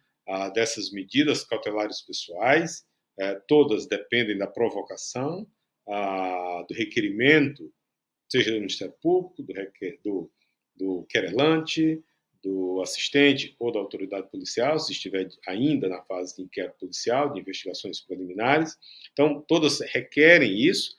dessas medidas cautelares pessoais. Todas dependem da provocação, do requerimento, seja do Ministério Público, do querelante, do assistente ou da autoridade policial, se estiver ainda na fase de inquérito policial, de investigações preliminares. Então, todas requerem isso.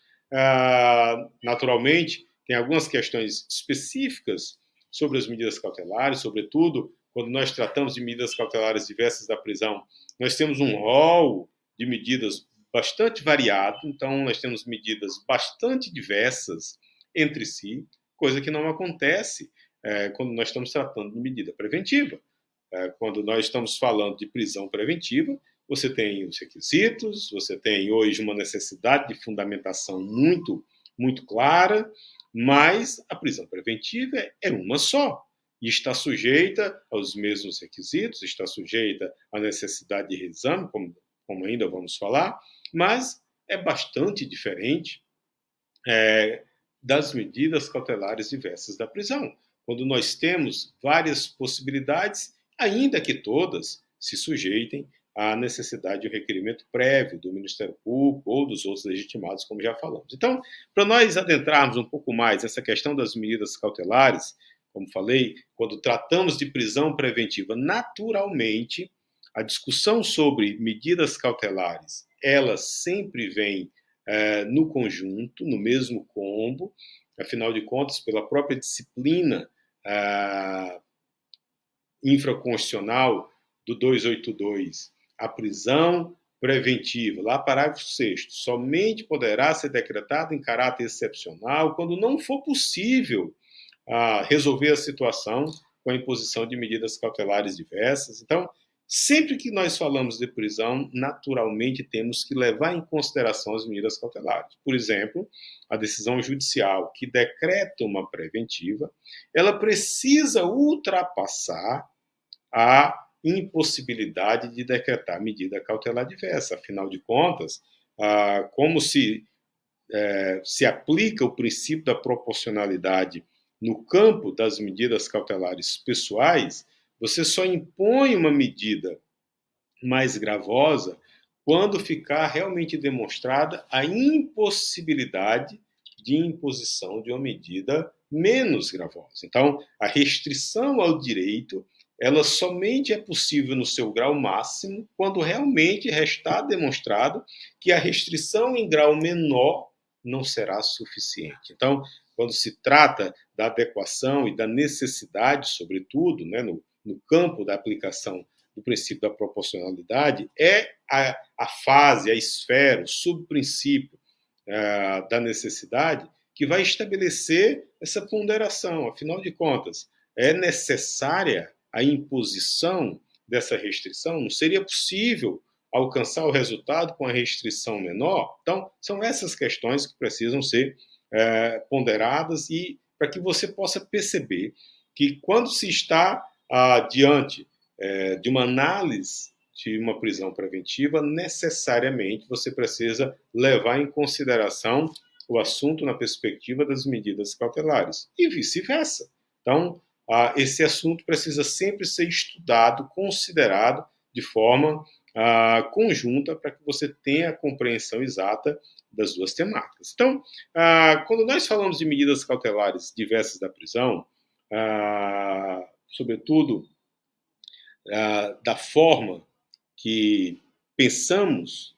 Naturalmente, tem algumas questões específicas sobre as medidas cautelares, sobretudo quando nós tratamos de medidas cautelares diversas da prisão. Nós temos um rol de medidas bastante variado, então nós temos medidas bastante diversas entre si, coisa que não acontece quando nós estamos tratando de medida preventiva. Quando nós estamos falando de prisão preventiva, você tem os requisitos, você tem hoje uma necessidade de fundamentação muito, muito clara, mas a prisão preventiva é uma só e está sujeita aos mesmos requisitos, está sujeita à necessidade de reexame, como ainda vamos falar, mas é bastante diferente das medidas cautelares diversas da prisão, quando nós temos várias possibilidades, ainda que todas se sujeitem à necessidade de um requerimento prévio do Ministério Público ou dos outros legitimados, como já falamos. Então, para nós adentrarmos um pouco mais nessa questão das medidas cautelares, como falei, quando tratamos de prisão preventiva, naturalmente, a discussão sobre medidas cautelares, ela sempre vem no conjunto, no mesmo combo, afinal de contas, pela própria disciplina infraconstitucional do 282, a prisão preventiva, lá parágrafo 6º, somente poderá ser decretada em caráter excepcional quando não for possível resolver a situação com a imposição de medidas cautelares diversas. Então, sempre que nós falamos de prisão, naturalmente temos que levar em consideração as medidas cautelares. Por exemplo, a decisão judicial que decreta uma preventiva, ela precisa ultrapassar a impossibilidade de decretar medida cautelar diversa. Afinal de contas, como se aplica o princípio da proporcionalidade no campo das medidas cautelares pessoais, você só impõe uma medida mais gravosa quando ficar realmente demonstrada a impossibilidade de imposição de uma medida menos gravosa. Então, a restrição ao direito, ela somente é possível no seu grau máximo quando realmente restar demonstrado que a restrição em grau menor não será suficiente. Então, quando se trata da adequação e da necessidade, sobretudo, no campo da aplicação do princípio da proporcionalidade, é a fase, a esfera, o subprincípio da necessidade que vai estabelecer essa ponderação. Afinal de contas, é necessária a imposição dessa restrição? Não seria possível alcançar o resultado com a restrição menor? Então, são essas questões que precisam ser ponderadas e para que você possa perceber que quando se está diante de uma análise de uma prisão preventiva, necessariamente você precisa levar em consideração o assunto na perspectiva das medidas cautelares e vice-versa. Então, esse assunto precisa sempre ser estudado, considerado de forma conjunta para que você tenha a compreensão exata das duas temáticas. Então, quando nós falamos de medidas cautelares diversas da prisão, sobretudo da forma que pensamos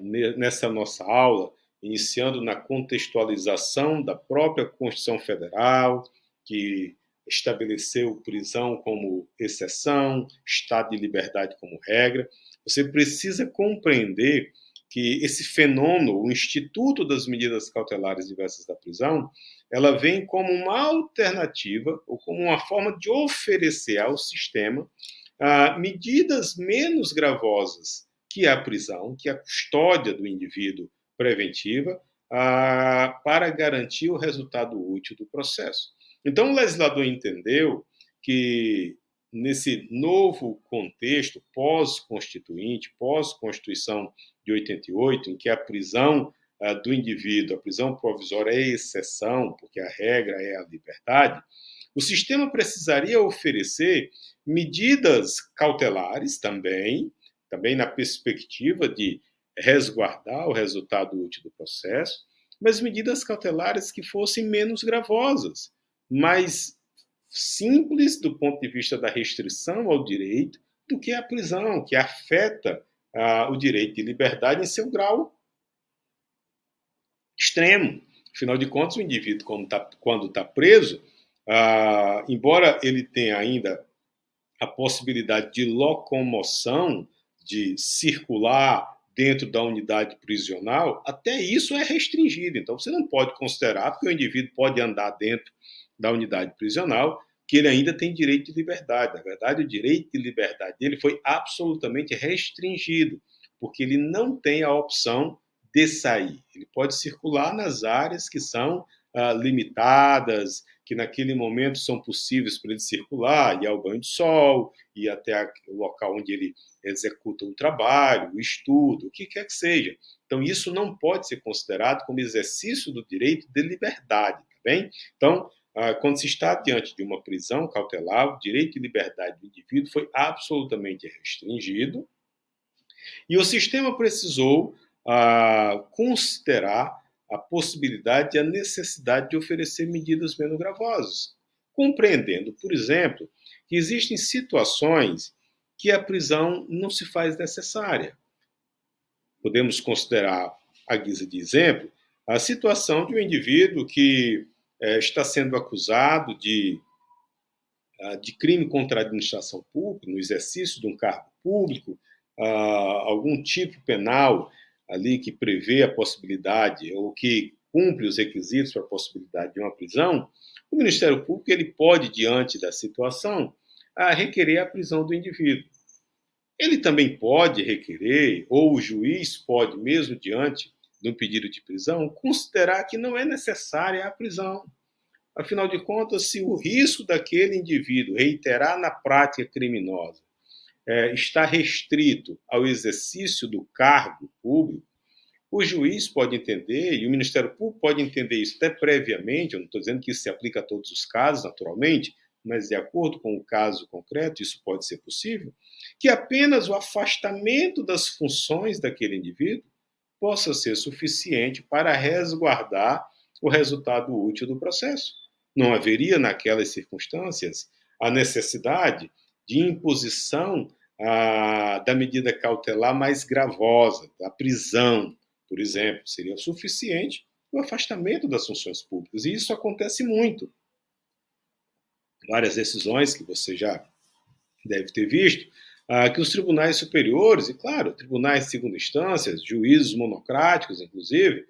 nessa nossa aula, iniciando na contextualização da própria Constituição Federal, que estabeleceu prisão como exceção, estado de liberdade como regra, você precisa compreender que esse fenômeno, o Instituto das Medidas Cautelares Diversas da Prisão, ela vem como uma alternativa ou como uma forma de oferecer ao sistema medidas menos gravosas que a prisão, que a custódia do indivíduo preventiva, para garantir o resultado útil do processo. Então, o legislador entendeu que, nesse novo contexto pós-constituinte, pós-Constituição de 88, em que a prisão do indivíduo, a prisão provisória é exceção, porque a regra é a liberdade, o sistema precisaria oferecer medidas cautelares também na perspectiva de resguardar o resultado útil do processo, mas medidas cautelares que fossem menos gravosas, mais simples do ponto de vista da restrição ao direito do que a prisão, que afeta o direito de liberdade em seu grau extremo. Afinal de contas, o indivíduo, quando está preso, embora ele tenha ainda a possibilidade de locomoção, de circular dentro da unidade prisional, até isso é restringido. Então, você não pode considerar, porque o indivíduo pode andar dentro da unidade prisional, que ele ainda tem direito de liberdade. Na verdade, o direito de liberdade dele foi absolutamente restringido, porque ele não tem a opção de sair. Ele pode circular nas áreas que são limitadas, que naquele momento são possíveis para ele circular, ir ao banho de sol, ir até o local onde ele executa o trabalho, o estudo, o que quer que seja. Então, isso não pode ser considerado como exercício do direito de liberdade, tá bem? Então, quando se está diante de uma prisão cautelar, o direito de liberdade do indivíduo foi absolutamente restringido e o sistema precisou considerar a possibilidade e a necessidade de oferecer medidas menos gravosas, compreendendo, por exemplo, que existem situações que a prisão não se faz necessária. Podemos considerar, à guisa de exemplo, a situação de um indivíduo que está sendo acusado de crime contra a administração pública, no exercício de um cargo público, algum tipo penal ali que prevê a possibilidade ou que cumpre os requisitos para a possibilidade de uma prisão, o Ministério Público ele pode, diante da situação, requerer a prisão do indivíduo. Ele também pode requerer, ou o juiz pode, mesmo diante de um pedido de prisão, considerar que não é necessária a prisão. Afinal de contas, se o risco daquele indivíduo reiterar na prática criminosa está restrito ao exercício do cargo público, o juiz pode entender, e o Ministério Público pode entender isso até previamente, eu não estou dizendo que isso se aplica a todos os casos, naturalmente, mas de acordo com o caso concreto, isso pode ser possível, que apenas o afastamento das funções daquele indivíduo possa ser suficiente para resguardar o resultado útil do processo. Não haveria, naquelas circunstâncias, a necessidade de imposição da medida cautelar mais gravosa, da prisão, por exemplo. Seria suficiente o afastamento das funções públicas. E isso acontece muito. Várias decisões que você já deve ter visto, que os tribunais superiores, e claro, tribunais de segunda instância, juízes monocráticos, inclusive,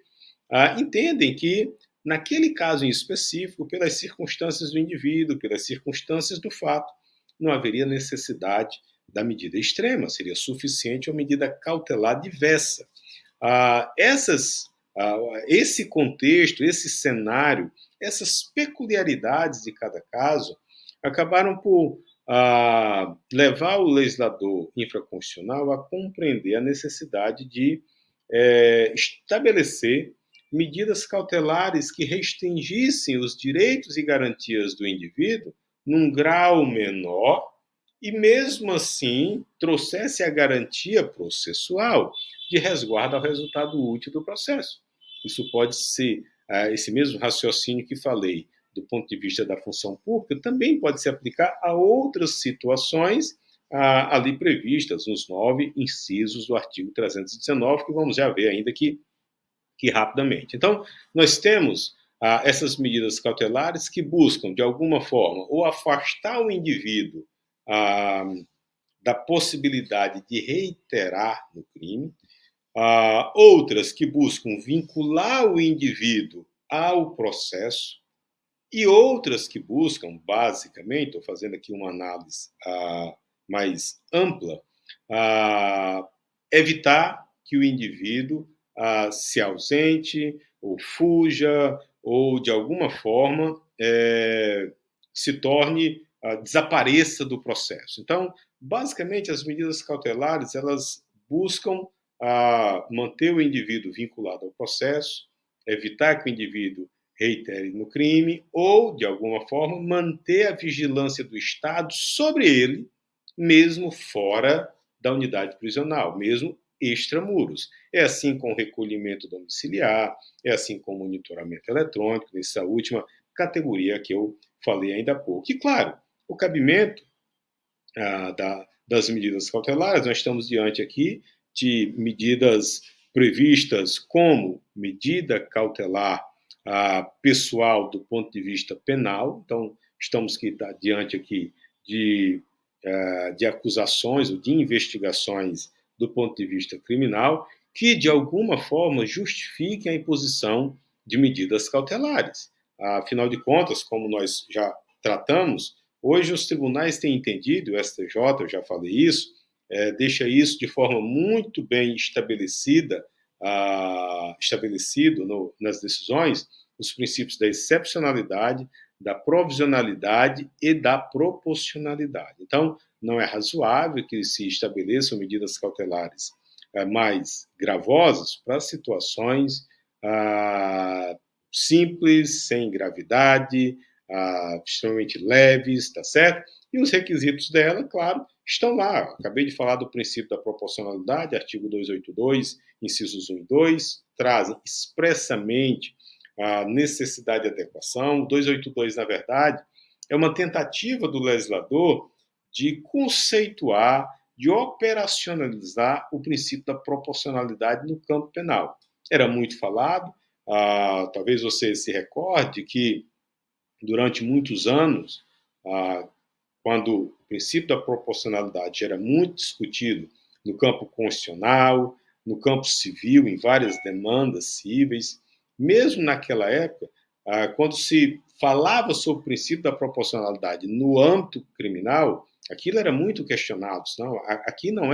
entendem que, naquele caso em específico, pelas circunstâncias do indivíduo, pelas circunstâncias do fato, não haveria necessidade da medida extrema, seria suficiente uma medida cautelar diversa. Esse contexto, esse cenário, essas peculiaridades de cada caso acabaram por levar o legislador infraconstitucional a compreender a necessidade de estabelecer medidas cautelares que restringissem os direitos e garantias do indivíduo num grau menor e, mesmo assim, trouxesse a garantia processual de resguardo ao resultado útil do processo. Isso pode ser, esse mesmo raciocínio que falei, do ponto de vista da função pública, também pode se aplicar a outras situações ali previstas nos 9 incisos do artigo 319, que vamos já ver ainda que rapidamente. Então, nós temos essas medidas cautelares que buscam, de alguma forma, ou afastar o indivíduo da possibilidade de reiterar no crime, outras que buscam vincular o indivíduo ao processo, e outras que buscam, basicamente, estou fazendo aqui uma análise mais ampla, evitar que o indivíduo se ausente, ou fuja, ou de alguma forma se torne, desapareça do processo. Então, basicamente, as medidas cautelares, elas buscam manter o indivíduo vinculado ao processo, evitar que o indivíduo reitere no crime, ou, de alguma forma, manter a vigilância do Estado sobre ele, mesmo fora da unidade prisional, mesmo extramuros. É assim com o recolhimento domiciliar, é assim com o monitoramento eletrônico, nessa última categoria que eu falei ainda há pouco. E, claro, o cabimento das medidas cautelares, nós estamos diante aqui de medidas previstas como medida cautelar pessoal do ponto de vista penal. Então, estamos diante aqui de acusações ou de investigações do ponto de vista criminal que, de alguma forma, justifiquem a imposição de medidas cautelares. Afinal de contas, como nós já tratamos, hoje os tribunais têm entendido, o STJ, eu já falei isso, deixa isso de forma muito bem estabelecido nas decisões, os princípios da excepcionalidade, da provisionalidade e da proporcionalidade. Então, não é razoável que se estabeleçam medidas cautelares mais gravosas para situações simples, sem gravidade, extremamente leves, tá certo? E os requisitos dela, claro, estão lá. Acabei de falar do princípio da proporcionalidade, artigo 282, incisos 1 e 2, trazem expressamente a necessidade de adequação. 282, na verdade, é uma tentativa do legislador de conceituar, de operacionalizar o princípio da proporcionalidade no campo penal. Era muito falado, talvez você se recorde que durante muitos anos, quando o princípio da proporcionalidade era muito discutido no campo constitucional, no campo civil, em várias demandas cíveis, mesmo naquela época, quando se falava sobre o princípio da proporcionalidade no âmbito criminal, aquilo era muito questionado. Não, aqui não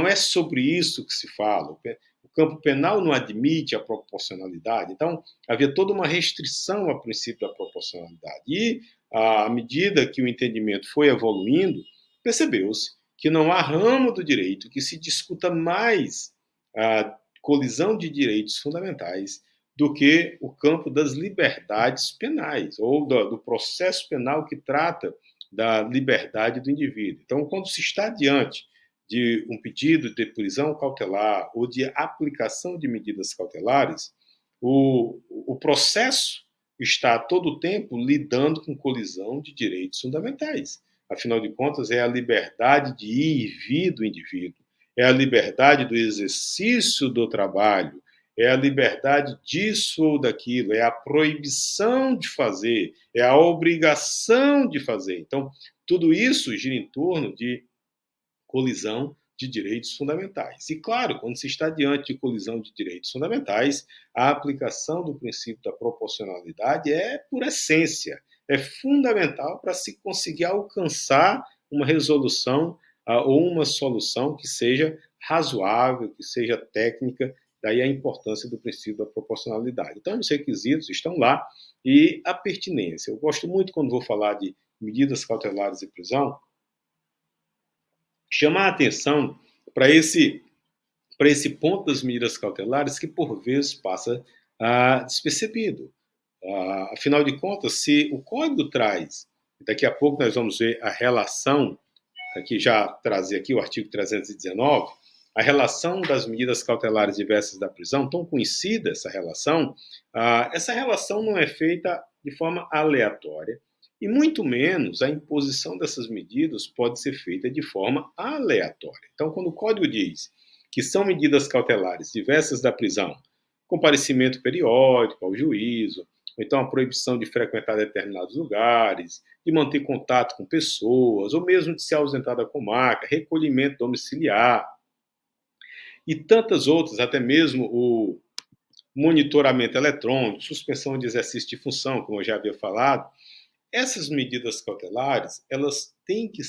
é sobre isso que se fala. O campo penal não admite a proporcionalidade. Então, havia toda uma restrição ao princípio da proporcionalidade. E, à medida que o entendimento foi evoluindo, percebeu-se que não há ramo do direito que se discuta mais a colisão de direitos fundamentais do que o campo das liberdades penais, ou do processo penal que trata da liberdade do indivíduo. Então, quando se está diante de um pedido de prisão cautelar ou de aplicação de medidas cautelares, o processo está a todo o tempo lidando com colisão de direitos fundamentais. Afinal de contas, é a liberdade de ir e vir do indivíduo, é a liberdade do exercício do trabalho, é a liberdade disso ou daquilo, é a proibição de fazer, é a obrigação de fazer. Então, tudo isso gira em torno de colisão de direitos fundamentais. E, claro, quando se está diante de colisão de direitos fundamentais, a aplicação do princípio da proporcionalidade é, por essência, é fundamental para se conseguir alcançar uma resolução ou uma solução que seja razoável, que seja técnica. Daí a importância do princípio da proporcionalidade. Então, os requisitos estão lá e a pertinência. Eu gosto muito, quando vou falar de medidas cautelares de prisão, chamar a atenção para esse ponto das medidas cautelares que, por vezes, passa despercebido. Afinal de contas, se o Código traz, daqui a pouco nós vamos ver a relação, aqui já trazer aqui o artigo 319, a relação das medidas cautelares diversas da prisão, tão conhecida essa relação não é feita de forma aleatória, e muito menos a imposição dessas medidas pode ser feita de forma aleatória. Então, quando o Código diz que são medidas cautelares diversas da prisão, comparecimento periódico ao juízo, ou então a proibição de frequentar determinados lugares, de manter contato com pessoas, ou mesmo de se ausentar da comarca, recolhimento domiciliar, e tantas outras, até mesmo o monitoramento eletrônico, suspensão de exercício de função, como eu já havia falado. Essas medidas cautelares, elas têm que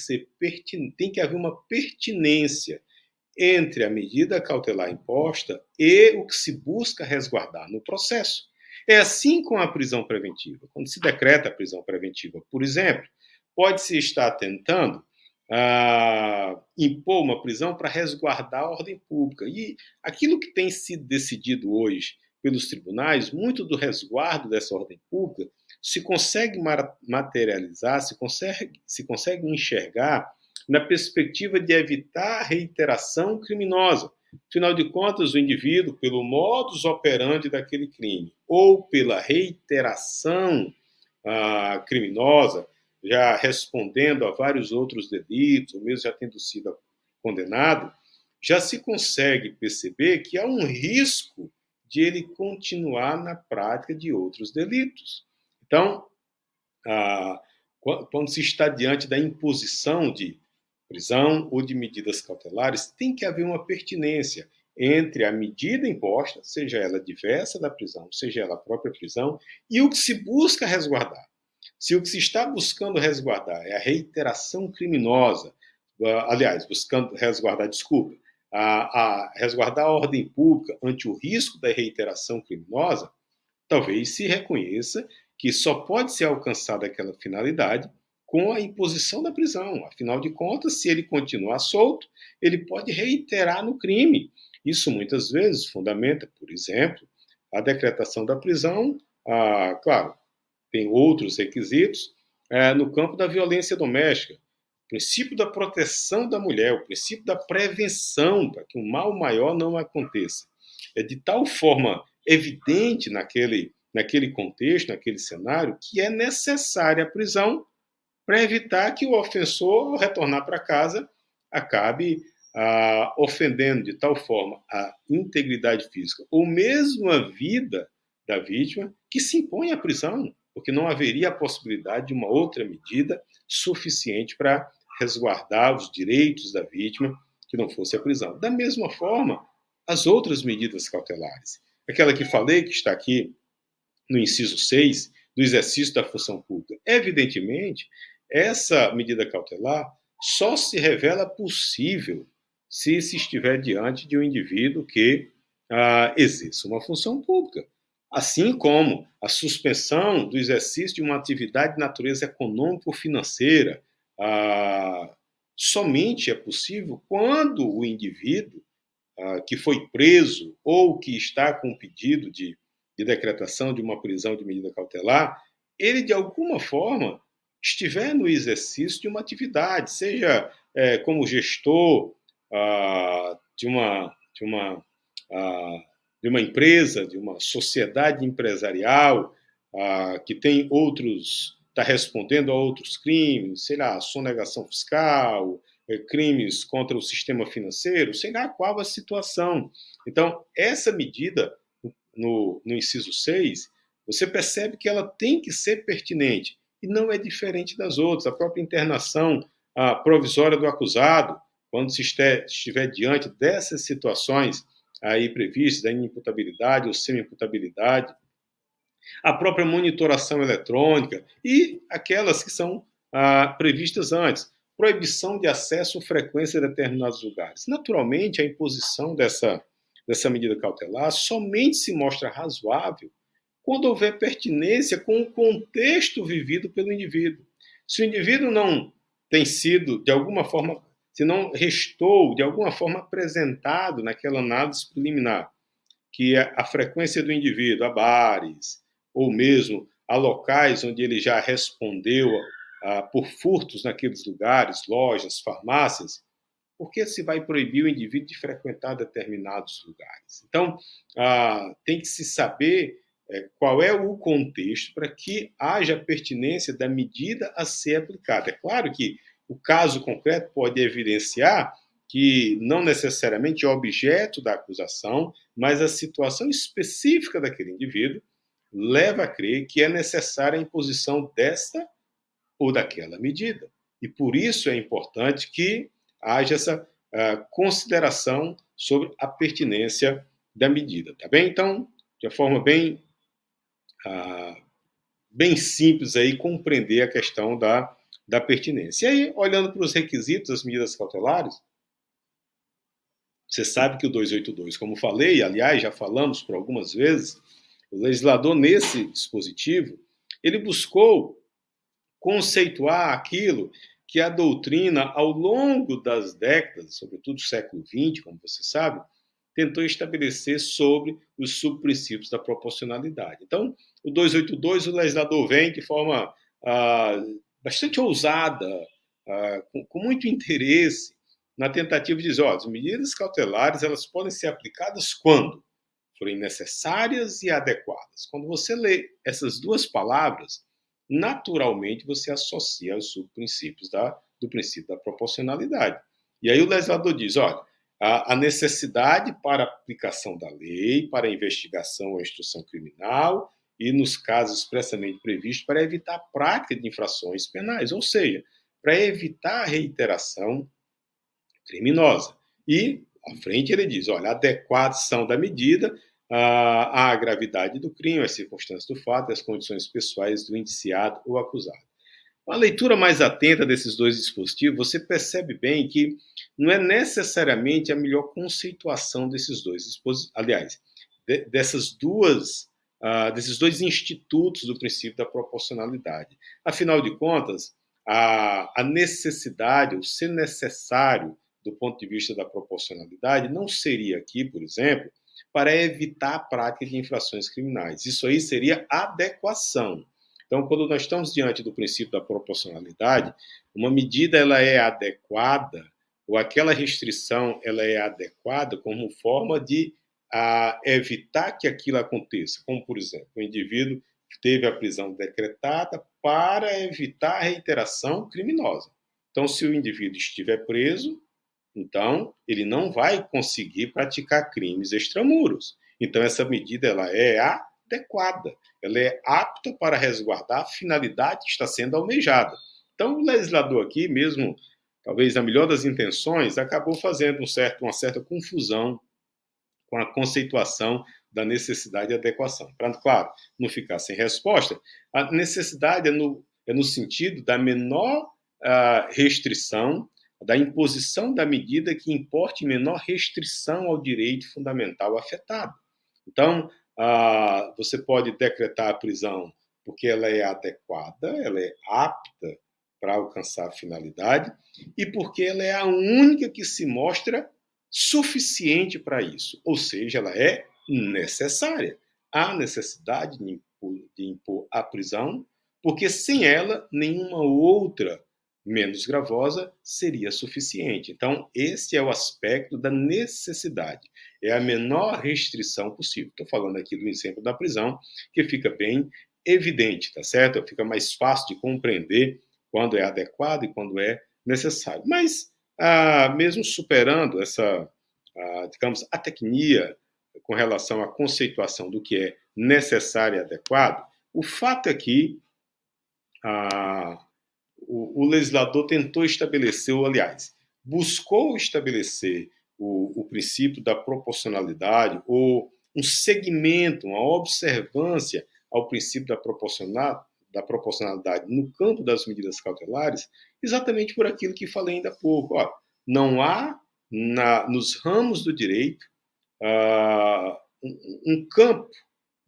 haver uma pertinência entre a medida cautelar imposta e o que se busca resguardar no processo. É assim com a prisão preventiva. Quando se decreta a prisão preventiva, por exemplo, pode-se estar tentando impor uma prisão para resguardar a ordem pública. E aquilo que tem sido decidido hoje pelos tribunais, muito do resguardo dessa ordem pública se consegue materializar, se consegue enxergar na perspectiva de evitar a reiteração criminosa. Afinal de contas, o indivíduo, pelo modus operandi daquele crime ou pela reiteração criminosa, já respondendo a vários outros delitos, ou mesmo já tendo sido condenado, já se consegue perceber que há um risco de ele continuar na prática de outros delitos. Então, quando se está diante da imposição de prisão ou de medidas cautelares, tem que haver uma pertinência entre a medida imposta, seja ela diversa da prisão, seja ela a própria prisão, e o que se busca resguardar. Se o que se está buscando resguardar é a reiteração criminosa, aliás, buscando resguardar, desculpa, resguardar a ordem pública ante o risco da reiteração criminosa, talvez se reconheça que só pode ser alcançada aquela finalidade com a imposição da prisão. Afinal de contas, se ele continuar solto, ele pode reiterar no crime. Isso muitas vezes fundamenta, por exemplo, a decretação da prisão, claro, tem outros requisitos, no campo da violência doméstica. O princípio da proteção da mulher, o princípio da prevenção, para que um mal maior não aconteça. É de tal forma evidente naquele contexto, naquele cenário, que é necessária a prisão para evitar que o ofensor, ao retornar para casa, acabe ofendendo de tal forma a integridade física ou mesmo a vida da vítima, que se impõe a prisão, porque não haveria a possibilidade de uma outra medida suficiente para resguardar os direitos da vítima que não fosse a prisão. Da mesma forma, as outras medidas cautelares. Aquela que falei, que está aqui no inciso 6, do exercício da função pública. Evidentemente, essa medida cautelar só se revela possível se estiver diante de um indivíduo que exerça uma função pública. Assim como a suspensão do exercício de uma atividade de natureza econômica ou financeira somente é possível quando o indivíduo que foi preso ou que está com pedido de decretação de uma prisão de medida cautelar, ele, de alguma forma, estiver no exercício de uma atividade, seja como gestor de uma empresa, de uma sociedade empresarial que tem outros, está respondendo a outros crimes, sei lá, sonegação fiscal, crimes contra o sistema financeiro, sei lá qual a situação. Então, essa medida, no inciso 6, você percebe que ela tem que ser pertinente e não é diferente das outras. A própria internação provisória do acusado, quando se estiver diante dessas situações aí previstas, da inimputabilidade ou semi-imputabilidade, a própria monitoração eletrônica e aquelas que são previstas antes, proibição de acesso ou frequência a determinados lugares. Naturalmente, a imposição dessa medida cautelar somente se mostra razoável quando houver pertinência com o contexto vivido pelo indivíduo. Se o indivíduo não tem sido, de alguma forma, se não restou, de alguma forma, apresentado naquela análise preliminar, que a frequência do indivíduo a bares, ou mesmo a locais onde ele já respondeu por furtos naqueles lugares, lojas, farmácias, por que se vai proibir o indivíduo de frequentar determinados lugares? Então, tem que se saber qual é o contexto para que haja pertinência da medida a ser aplicada. É claro que o caso concreto pode evidenciar que não necessariamente é objeto da acusação, mas a situação específica daquele indivíduo leva a crer que é necessária a imposição desta ou daquela medida. E por isso é importante que haja essa consideração sobre a pertinência da medida, tá bem? Então, de uma forma bem simples aí, compreender a questão da pertinência. E aí, olhando para os requisitos das medidas cautelares, você sabe que o 282, como falei, aliás, já falamos por algumas vezes, o legislador, nesse dispositivo, ele buscou conceituar aquilo que a doutrina, ao longo das décadas, sobretudo do século XX, como você sabe, tentou estabelecer sobre os subprincípios da proporcionalidade. Então, o 282, o legislador vem de forma bastante ousada, com muito interesse, na tentativa de dizer, as medidas cautelares elas podem ser aplicadas quando forem necessárias e adequadas. Quando você lê essas duas palavras, naturalmente você associa aos subprincípios do princípio da proporcionalidade. E aí o legislador diz, olha, a necessidade para a aplicação da lei, para a investigação ou instrução criminal e, nos casos expressamente previstos, para evitar a prática de infrações penais, ou seja, para evitar a reiteração criminosa. E, à frente, ele diz, olha, a adequação da medida à gravidade do crime, às circunstâncias do fato e às condições pessoais do indiciado ou acusado. A leitura mais atenta desses dois dispositivos, você percebe bem que não é necessariamente a melhor conceituação desses dois dispositivos, aliás, desses dois institutos do princípio da proporcionalidade. Afinal de contas, a necessidade, o ser necessário do ponto de vista da proporcionalidade, não seria aqui, por exemplo, para evitar a prática de infrações criminais. Isso aí seria adequação. Então, quando nós estamos diante do princípio da proporcionalidade, uma medida ela é adequada, ou aquela restrição ela é adequada como forma de evitar que aquilo aconteça. Como, por exemplo, o indivíduo teve a prisão decretada para evitar a reiteração criminosa. Então, se o indivíduo estiver preso, então ele não vai conseguir praticar crimes extramuros. Então, essa medida ela é adequada, ela é apta para resguardar a finalidade que está sendo almejada. Então, o legislador aqui, mesmo talvez na melhor das intenções, acabou fazendo uma certa confusão com a conceituação da necessidade e adequação. Para, claro, não ficar sem resposta, a necessidade é no sentido da menor restrição, da imposição da medida que importe menor restrição ao direito fundamental afetado. Então, você pode decretar a prisão porque ela é adequada, ela é apta para alcançar a finalidade e porque ela é a única que se mostra suficiente para isso, ou seja, ela é necessária. Há necessidade de impor a prisão, porque sem ela, nenhuma outra menos gravosa seria suficiente. Então, esse é o aspecto da necessidade. É a menor restrição possível. Estou falando aqui do exemplo da prisão, que fica bem evidente, tá certo? Fica mais fácil de compreender quando é adequado e quando é necessário. Mas, mesmo superando essa, digamos, atecnia com relação à conceituação do que é necessário e adequado, o fato é que o legislador tentou estabelecer, ou, aliás, buscou estabelecer o princípio da proporcionalidade ou um segmento, uma observância ao princípio da proporcionalidade no campo das medidas cautelares, exatamente por aquilo que falei ainda há pouco. Não há nos ramos do direito um campo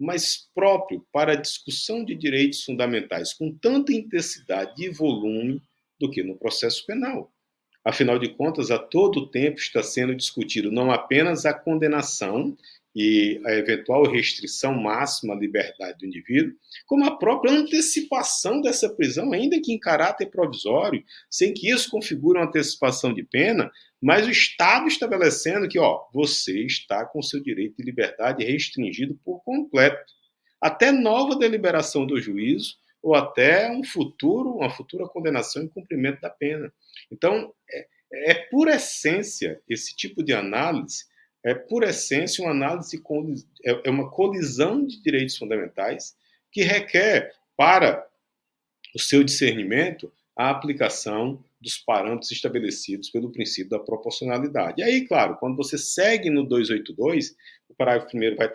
mais próprio para a discussão de direitos fundamentais com tanta intensidade e volume do que no processo penal. Afinal de contas, a todo tempo está sendo discutido não apenas a condenação e a eventual restrição máxima à liberdade do indivíduo, como a própria antecipação dessa prisão, ainda que em caráter provisório, sem que isso configure uma antecipação de pena, mas o Estado estabelecendo que você está com seu direito de liberdade restringido por completo, até nova deliberação do juízo ou até uma futura condenação em cumprimento da pena. Então, por essência, esse tipo de análise por essência, uma análise é uma colisão de direitos fundamentais que requer, para o seu discernimento, a aplicação dos parâmetros estabelecidos pelo princípio da proporcionalidade. E aí, claro, quando você segue no 282, o parágrafo primeiro vai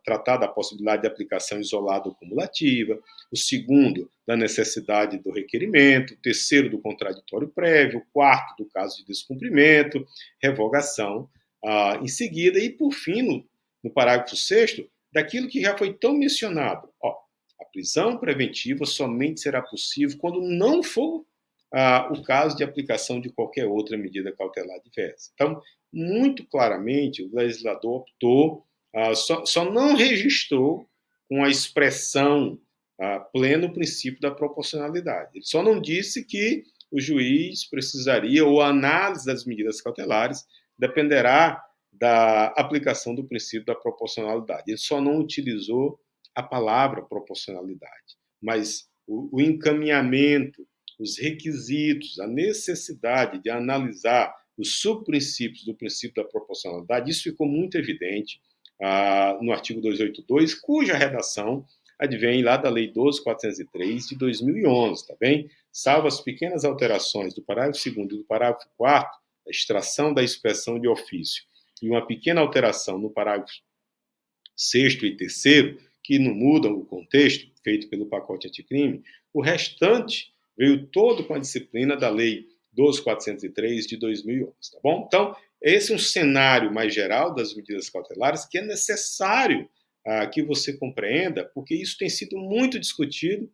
tratar da possibilidade de aplicação isolada ou cumulativa, o segundo, da necessidade do requerimento, o terceiro, do contraditório prévio, o quarto, do caso de descumprimento, revogação, em seguida, e por fim, no parágrafo 6º, daquilo que já foi tão mencionado. A prisão preventiva somente será possível quando não for o caso de aplicação de qualquer outra medida cautelar diversa. Então, muito claramente, o legislador optou, só não registrou com a expressão plena o princípio da proporcionalidade. Ele só não disse que o juiz precisaria, ou a análise das medidas cautelares, dependerá da aplicação do princípio da proporcionalidade. Ele só não utilizou a palavra proporcionalidade, mas o encaminhamento, os requisitos, a necessidade de analisar os subprincípios do princípio da proporcionalidade, isso ficou muito evidente no artigo 282, cuja redação advém lá da Lei 12.403 de 2011, tá bem? Salvo as pequenas alterações do parágrafo 2º e do parágrafo 4º, a extração da expressão de ofício, e uma pequena alteração no parágrafo 6º e 3º, que não mudam o contexto, feito pelo pacote anticrime, o restante veio todo com a disciplina da Lei 12.403 de 2011, tá bom? Então, esse é um cenário mais geral das medidas cautelares que é necessário que você compreenda, porque isso tem sido muito discutido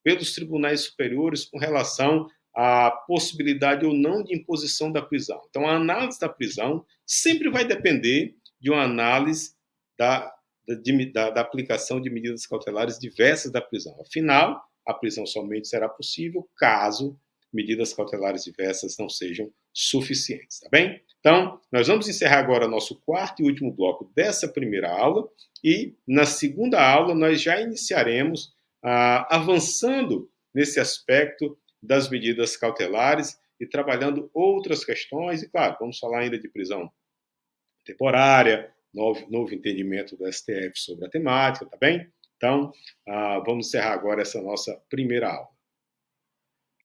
pelos tribunais superiores com relação à possibilidade ou não de imposição da prisão. Então, a análise da prisão sempre vai depender de uma análise da aplicação de medidas cautelares diversas da prisão. Afinal, a prisão somente será possível caso medidas cautelares diversas não sejam suficientes, tá bem? Então, nós vamos encerrar agora nosso quarto e último bloco dessa primeira aula e na segunda aula nós já iniciaremos avançando nesse aspecto das medidas cautelares e trabalhando outras questões e, claro, vamos falar ainda de prisão temporária, novo entendimento do STF sobre a temática, tá bem? Então, vamos encerrar agora essa nossa primeira aula.